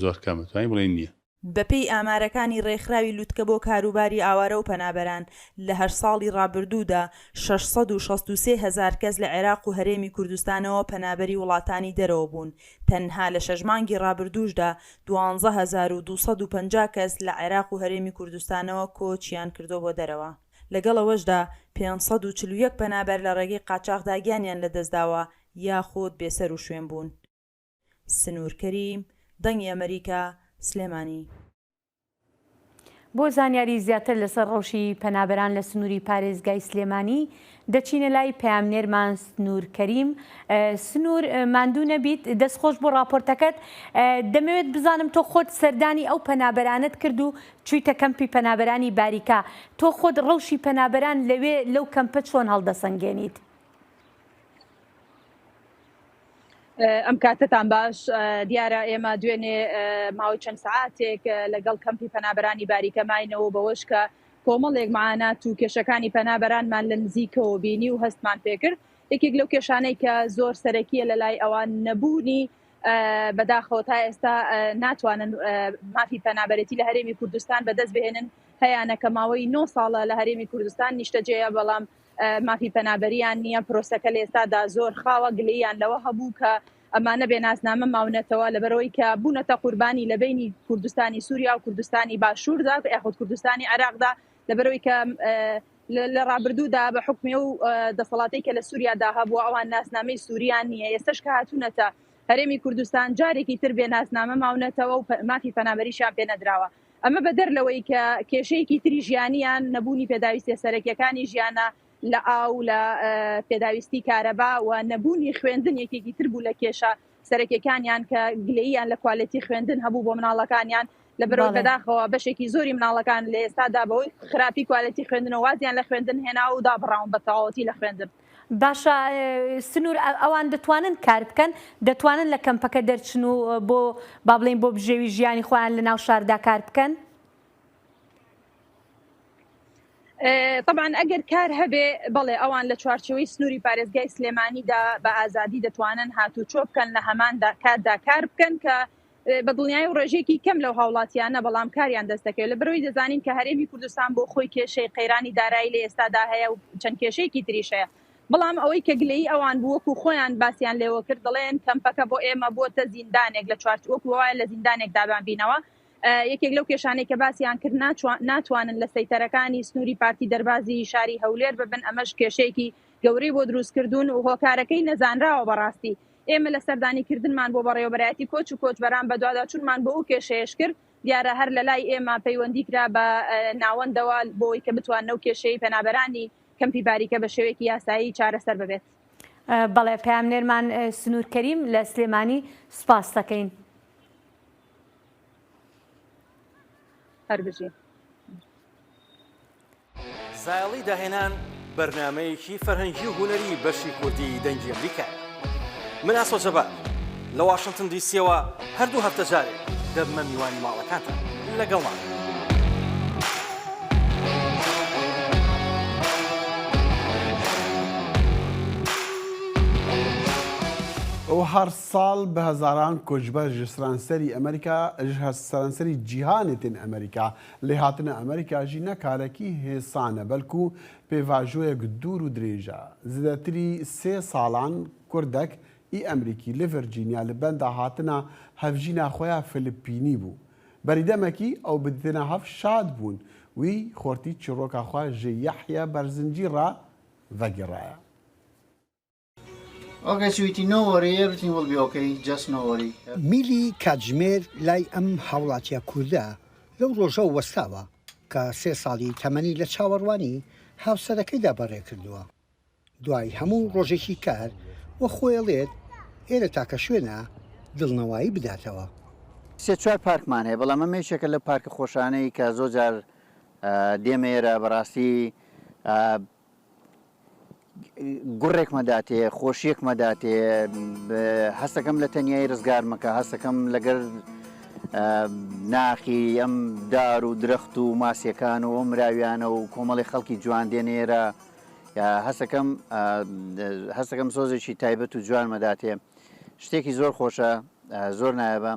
زۆر کەمە توانین بڵێن نییە. بەپێی ئامارەکانی ڕێکخراوی لوتکە بۆ کاروباری ئاوارە و پەنابەران لە هەر ساڵی ڕابردوودا 663,000 کەس لە عێراق و هەرێمی کوردستانەوە پەنابەری وڵاتانی دەرەوە بوون تەنها لە شەژمانگی ڕابردووشدا 12,250 کەس لە عێراق و هەرێمی کوردستانەوە کۆچیان کردو بۆ دەرەوە لەگەڵەوەشدا 541 پەنابەر لە ڕێگەی قاچاغداگیانیان لەدەستداوە یاخود بێسەر و شوێن بوون. سنوور کەریم دەنگی ئەمریکا سلێمانی. بۆ زانیاری زیاتر لەسەر ڕەوشی پەنابەران لە سنووری پارێزگای سلێمانی دەچینە لای پەیامنێرمان سنوور کەریم. سنوور ماندوو نەبیت دەستخۆش بۆ راپۆرتەکەت دەمەوێت بزانم تۆ خۆت سەردانی ئەو پەنابەرانت کرد و چوویتە کەمپی پەنابەرانی باریکا تۆ خۆت ڕەوشی پەنابەران لەوێ لەو کەمپە چۆن هەڵدەسەنگێنیت؟ ئەم کاتتان باش دیارە ئێمە دوێنێ ماوەی چەند سەعاتێک لەگەڵ کەمپی پەنابەرانی باریکە ماینەوە بەوەش کە کۆمەڵێک معانات و کێشەکانی پەنابەرانمان لە نزیکەوە بینی و هەستمان پێکرد یەکێک لەو کێشانەی کە زۆر سەرەکیە لە لای ئەوان نەبوونی بەداخەوە تا ئێستا ناتوانن مافی پەنابەرەتی لە هەرێمی کوردستان بەدەست بهێنن هەیەە کە ماوەی 9 ساڵە لە هەرێمی کوردستان نیشتەجێیە بەڵام مافی پەنابەریان نییە پرۆسەکە لە ئێستادا زۆر خاوە گلەیان لەوە هەبوو کە ئەمانە بێناسنامە ماونەتەوە لەبەرەوەی کە بوونەتە قوربانی لە بینی کوردستانی سووریا و کوردستانی باشووردا یاخود کوردستانی عێراقدا لەبەرەوەی کە لە ڕابردوودا بە حکمی و دەسەڵاتی کە لە سووریادا هەبووە ئەوان ناسنامەی سووریان نییە ئێستش کە هاتوونەتە هەرێمی کوردستان جارێکی تر بێناسنامە ماونەتەوە و مافی پەنابەریشیان پێ نەدراوە ئەمە بەدەر لەوەی کە کێشەیەکی تری ژیانیان نەبوونی پێداویستە سەرەکیەکانی ژیانە لە ئاو لە پێداویستی کارەبا و نەبوونی خوێندن یەکێکی تر بوو لە کێشە سەرەکیەکانیان کە گلەییان لە کوالەتی خوێندن هەبوو بۆ مناڵەکانیان لە بەرەو بەداخەوە بەشێکی زۆری مناڵەکان لە ئێستادا بەوەی خراپی کوالەتی خوێندنەوە وازیان لە خوێندن هێنا و دابڕاون بە تەواوەتی لە خوێندن. باشە سنوور ئەوان دەتوانن کار بکەن دەتوانن لە کەمپەکە دەرچن و بۆ با بڵێن بۆ بژێوی ژیانی خۆیان لە ناو شاردا کار بکەن؟ طبعا ئەگەر کار هەبێ بەڵێ ئەوان لە چوارچەوەی سنووری پارێزگای سلێمانیدا بە ئازادی دەتوانن هاتوچۆ بکەن لە هەماندا کاتدا کار بکەن کە بە دڵنیای و ڕێژێکی کەم لەو هاوڵاتیانە بەڵام کاریان دەستەکەوێت لە بەرەوەی دەزانین کە هەرێمی کوردستان بۆ خۆی کێشەی قەیرانی دارایی لە ئێستادا هەیە و چەند کێشەیەکی تریش هەیە بەڵام ئەوەی کە گلەیی ئەوان بووەکو خۆیان باسییان لێوە کرد دەڵێن کەمپەکە بۆ ئێمە بۆتە زیندانێک لە چوارچوەکو وایە لە زیندانێک دابان بینەوە یەکێک لەو کێشانەی کە باسییان کرد ناتوانن لە سەیتەرەکانی سنووری پارتی دەربازی شاری هەولێر ببن ئەمەش کێشەیەکی گەورەی بۆ دروستکردون و هۆکارەکەی نەزانراوە بەڕاستی ئێمە لە سەردانیکردنمان بۆ بەڕێوەبەرایەتی کۆچ و کۆچبەران بە دوواداچوونمان بۆ ئەو کێشەیەش کرد دیارە هەر لە لای ئێمە پەیوەندی کرا بە ناوەندەوە بۆی کە بتوانە ئەو کێشەی پەنابەرانی کەمپی باریکە بە شێوەیەکی یاسایی چارەسەر ببێت. بەڵێ پامنێرمان سنوور کەریم لە سلێمانی سپاس دەکەین. هەربژی زایڵی داهێنان بەرنامەیەکی فەرهەنگی و هونەری بەشی کوردی دەنگی ئەمریکا. من ئاسۆ جەبار لە واشنگتن دیسیەوە هەردوو هەفتە جارێک دەبمە میوانی ماڵەکانتان لەگەڵمان. ئەو هەر ساڵ بە هەزاران کۆچبەر ji سەرانسەری ئەمریکا سەرانسەری جیهانێتین ئەمریکا لێ هاتنە ئەمریکا ژی نەکارێکی هێسانە بەلکو پێواژۆیەک دوور و درێژە زیاتری 3 ساڵان کوردێک ئی ئەمریکی لە ڤرجینیا لە بەندا هاتنە هەفژینە خۆیان فلیپینی بوو بەریدەمەکی ئەو بدنە هەف شاد بوون وی خۆرتی چیرۆکەخوا ژێ یەحیە بەرزنجیڕە ڤەگیڕایە. Okay, sweetie, no worry, everything will be okay, just no worry. میلی کاتژمێر لای ئەم هاوڵاتیە کووردە لەو ڕۆژە وەستاوە کە 3 ساڵی تەمەنی لە چاوەڕوانی هاوسەرەکەیدا بەڕێ کردووە. دوای هەموو ڕۆژێکی کار وە خۆیڵێت ئێرە تاکە شوێنە دڵنەوایی بداتەوە. 3-4 پارکمان هەیە بەڵام ئەمەشێکە لە پارکە خۆشانەی کە زۆر جار دێمێرە بەڕاستی گوڕێک مەداتێ خۆشیەک مەداتێ هەستەکەم لە تەنیایی ڕزگار مەکە هەستەکەم لەگەر ناخی ئەم دار و درەخت و ماسیەکان و ئەم مراویانە و کۆمەڵی خەڵکی جوان دێنێرە هەستەکەم سۆزێکی تایبەت و جوان مەداتێ شتێکی زۆر خۆشە زۆر نایەبە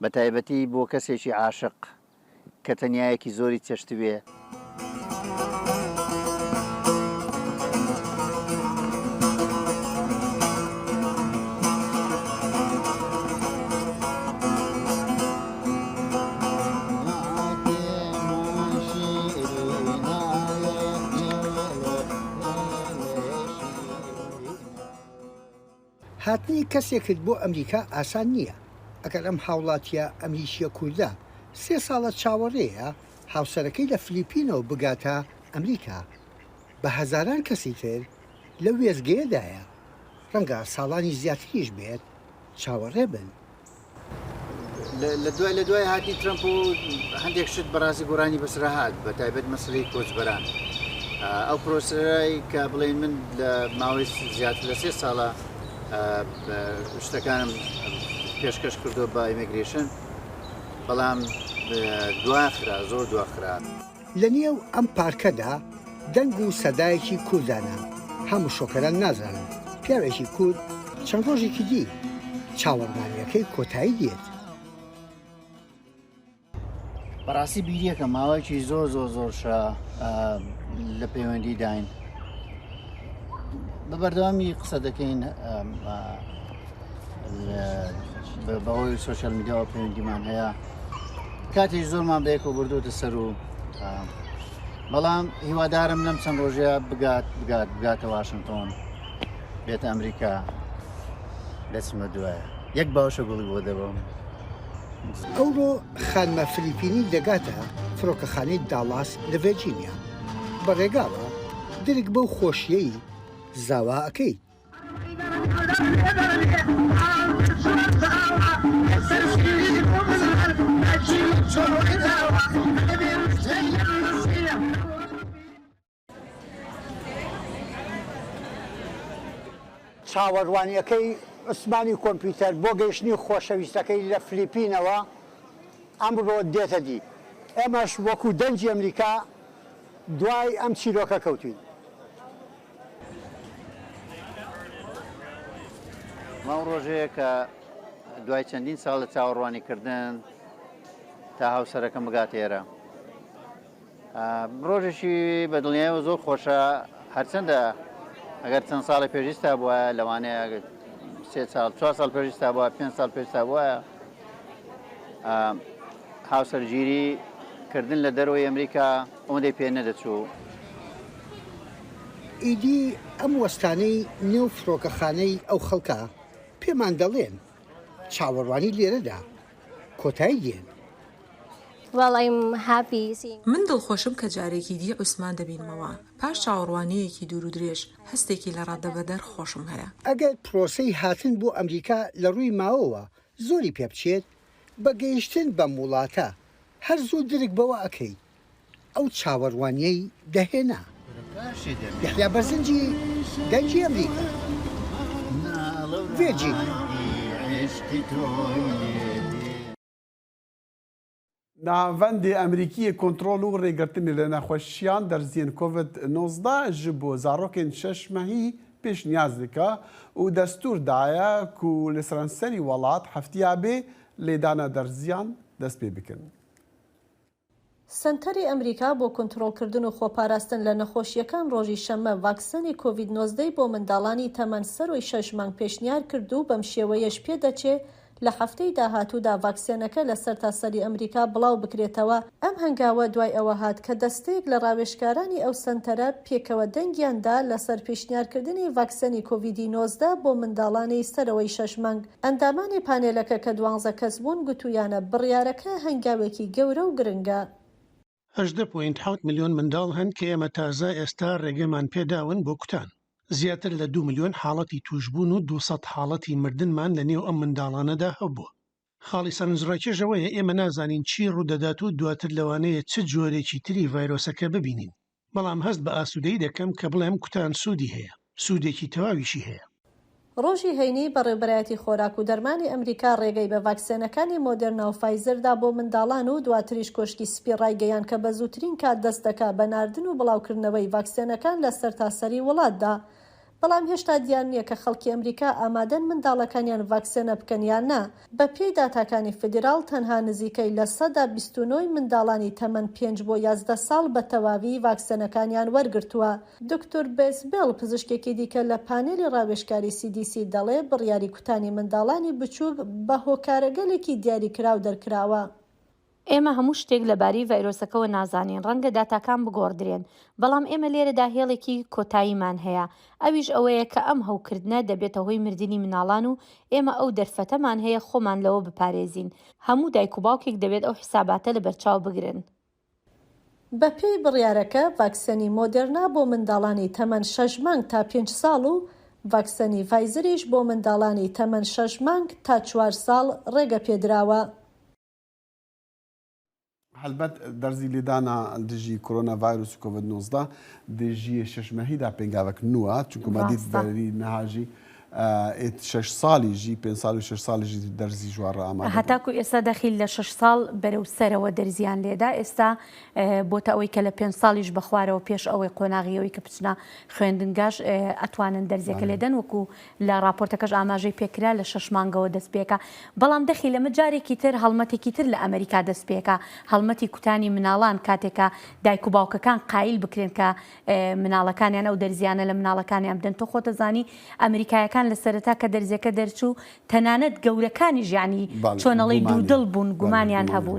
بە تایبەتی بۆ کەسێکی عاشق کە تەنیایەکی زۆری چەشت بێ. هاتنی کەسێکت بۆ ئەمریکا ئاسان نییە ئەگەر ئەم هاوڵاتیە ئەمریکیە کووردە 3 ساڵە چاوەڕێیە هاوسەرەکەی لە فلیپینەوە بگاتە ئەمریکا بە هەزاران کەسی تر لە وێزگەیەدایە ڕەنگە ساڵانی زیاتریش بێت چاوەڕێ بن. لە دوای هاتی ترەمپ و هەندێک شت بەڕاستی گۆرانی بەسرە هات بە تایبەت مەسلەی کۆچبەران ئەو پرۆسەرای کە بڵێن من لە ماوەی زیاتر لە 3 ساڵە شتەکانم پێشکەش کردو بە ئیمیگریشن بەڵام دواخرا زۆر دواخرا. لە نێو ئەم پارکەدا دەنگ و سەدایەکی کوردانە هەموو شۆکەران نازانن پیاوێکی کورد چەند ڕۆژێکی دی چاوەڕمانیەکەی کۆتایی دێت. بەڕاستی بیریەکە ماوەیەکی زۆر لە پەیوەندی داین بە بەردەوامی قسە دەکەین بەهۆی سوۆشیال میدیاوە پەیوەندیمان هەیە کاتێک زۆرمان بەیەکەوە بردوتە سەر و بەڵام هیوادارم لەم چەند ڕۆژەیە بگاتە واشنگتۆن بێتە ئەمریکا دەچمە دوایە یەک باوشە گوڵی بۆ دەبم ئەوڕۆ خانمە فلیپینی دەگاتە فڕۆکەخانەی داڵاس لە ڤێرجینیا بە ڕێگاوە درک بەو خۆشیەی زاوا ئەەکەی. چاوەڕوانیەکەی عوسمانی کۆمپیوتەر بۆ گەیشتنی خۆشەویستەکەی لە فلیپینەوە ئەمڕۆ دێتە دی. ئێمەش وەکو دەنجی ئەمریکا دوای ئەم چیرۆکە کەوتوین. ماو ڕۆژەیە کە دوای چەندین ساڵ لە چاوەڕوانیکردن تا هاوسەرەکەم بگات ئێرە. ڕۆژێکی بە دڵنیایەوە زۆر خۆشە، هەرچەندە ئەگەر چەند ساڵی پێشیستا بووە لەوانەیە 3 ساڵ 4 ساڵ پێشیستا بووە 5 ساڵ پێشتا بووە هاوسەرگیریکردن لە دەرەوەی ئەمریکا ئەوەندەی پێ نەدەچوو. ئیدی ئەم وەستانەی نێو فڕۆکەخانەی ئەو خەڵکە پێمان دەڵێن چاوەڕوانی لێرەدا کۆتایی دێن. من دڵخۆشم کە جارێکی دی عوسمان دەبینمەوە پاش چاوەڕوانیەکی دوور و درێژ هەستێکی لە ڕادەبەدەر خۆشم هەیە. ئەگەر پرۆسەی هاتن بۆ ئەمریکا لە ڕووی ماوەوە زۆری پێ بچێت بە گەیشتن بە وڵاتە هەر زوو درک بەوە ئەەکەی ئەو چاوەڕوانیەی دەهێنا. یحیا بەرزنجی دەنجی ئەمریکا ڤێرجینیا. ناوەندی ئەمریکی کۆنتترۆل و ڕێگرتنی لە نەخۆشییان دەرزیین کۆڤید-19 ji بۆ zarokên 6 mehî pêşniyaz dike û destûr daye ku li serenserî welat heftiya bê lêdana derziyan dest pê bikin. سنتەری ئەمریکا بۆ کۆنتترۆلکردن و خۆپاراستن لە نەخۆشیەکان ڕۆژی شەممە ڤاکسنی کۆڤید-19 بۆ منداڵانی تەمەن 6 مانگ پێشنیار کرد و بەم شێوەیەش پێدەچێت لە هەفتەی داهاتوودا ڤاکسێنەکە لە سەرتاسەری ئەمریکا بڵاو بکرێتەوە. ئەم هەنگاوە دوای ئەوە هات کە دەستەیەک لە ڕاوێژکارانی ئەو سنتەرە پێکەوە دەنگیاندا لەسەر پێشنیارکردنی ڤاکسنی کۆڤیدی-19 بۆ منداڵانی سەرەوەی 6 مانگ. ئەندامانی پانێلەکە کە 12 کەس بوون گوتویانە بڕیارەکە هەنگاوێکی گەورە و گرنگە. 18.7 میلیۆن منداڵ هەن کە ئێمە تازە ئێستا ڕێگەمان پێداون بۆ کوتان. زیاتر لە 2 میلیۆن حاڵەتی توشبوون و 200 حاڵەتی مردنمان لە نێو ئەم منداڵانەدا هەبووە. خاڵی سەرنجڕاکێژەوەیە ئێمە نازانین چی ڕوودەدات و دواتر لەوانەیە چ جۆرێکی تری ڤایرۆسەکە ببینین. بەڵام هەست بە ئاسوودەی دەکەم کە بڵێم کوتان سوودی هەیە، سوودێکی تەواویشی هەیە. ڕۆژی هەینی بەڕێوەبەرایەتی خۆراک و دەرمانی ئەمریکا ڕێگەی بە ڤاکسێنەکانی مۆدێرنا و فایزەردا بۆ منداڵان و دواتریش کۆشکی سپی ڕایگەیان کە بە زووترین کات دەست دەکات بە ناردن و بڵاوکردنەوەی ڤاکسێنەکان لە سەرتاسەری وڵاتدا. بەڵام هێشتا دیار نییە کە خەڵکی ئەمریکا ئامادەن منداڵەکانیان ڤاکسێنە بکەن یان نا. بە پێی داتاکانی فدرال تەنها نزیکەی لە 29 منداڵانی تەمەن 5 بۆ 11 ساڵ بە تەواوی ڤاکسێنەکانیان وەرگرتووە. دکتۆر بێسبێڵ پزیشکێکی دیکە لە پانێلی ڕاوێژکاری CDC دەڵێ بڕیاری کوتانی منداڵانی بچووک بە هۆکارەگەلێکی دیاریکراو دەرکراوە. ئێمە هەموو شتێک لەباری ڤایرۆسەکەەوە نازانین، ڕەنگە داتاکان بگۆڕدرێن، بەڵام ئێمە لێرەدا هێڵێکی کۆتاییمان هەیە، ئەویش ئەوەیە کە ئەم هەوکردنە دەبێتە هۆی مردنی مناڵان و ئێمە ئەو دەرفەتەمان هەیە خۆمان لەوە بپارێزین. هەموو دایک و باوکێک دەبێت ئەو حساباتە لە بەرچاو بگرن. بە پێی بڕیارەکە ڤاکسنی مۆدێرنا بۆ منداڵانی تەمەن 6 مانگ تا 5 ساڵ و ڤاکسنی فایزریش بۆ منداڵانی تەمەن 6 مانگ تا 4 ساڵ ڕێگە پێدراوە. هەلبەت دەرزی لێدانا دژی کۆرۆنا ڤایرۆس و کۆڤید-19 دژی 6 مەهیدا پێنگاوەک نووە چونکە مادیت بەری نەهاژی 6 ساڵیژی 5 ساڵ و 6 ساڵیژی دەرزی ژوارڕ ئامادە هەتاکو ئێستا دەخیل لە 6 ساڵ بەرەو سەرەوە دەرزیان لێدا ئێستا بۆتە ئەوەی کە لە 5 ساڵیش بەخوارەوە پێش ئەوەی قۆناغیەوەی کە بچنە خوێندنگاش ئەتوانن دەرزیەکە لێدەن وەکو لە راپۆرتەکەش ئاماژەی پێکرا لە 6 مانگەوە دەست پێکە. بەڵام دەخی لەمە جارێکی تر هەڵمەتێکی تر لە ئەمریکا دەست پێکە، هەڵمەتی کوتانی مناڵان کاتێکە دایک و باوکەکان قایل بکرێن کە مناڵەکانیان ئەو دەرزیانە لە مناڵەکانیان بدەن. تۆ خۆتە زانی ئەمریکایەکان لە سەرەتا کە دەرزیەکە دەرچوو تەنانەت گەورەکانی ژیانی چۆنەڵی دوودڵ بوون گومانیان هەبوو.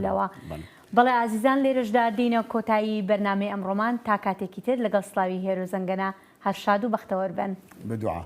بەڵێ ئازیزان لێرەشدا دێنە کۆتایی بەرنامەی ئەمڕۆمان تا کاتێکی تر لەگەڵ سڵاوی هێرو زەنگەنە هەر شاد و بەختەوەربن. بەدوعا.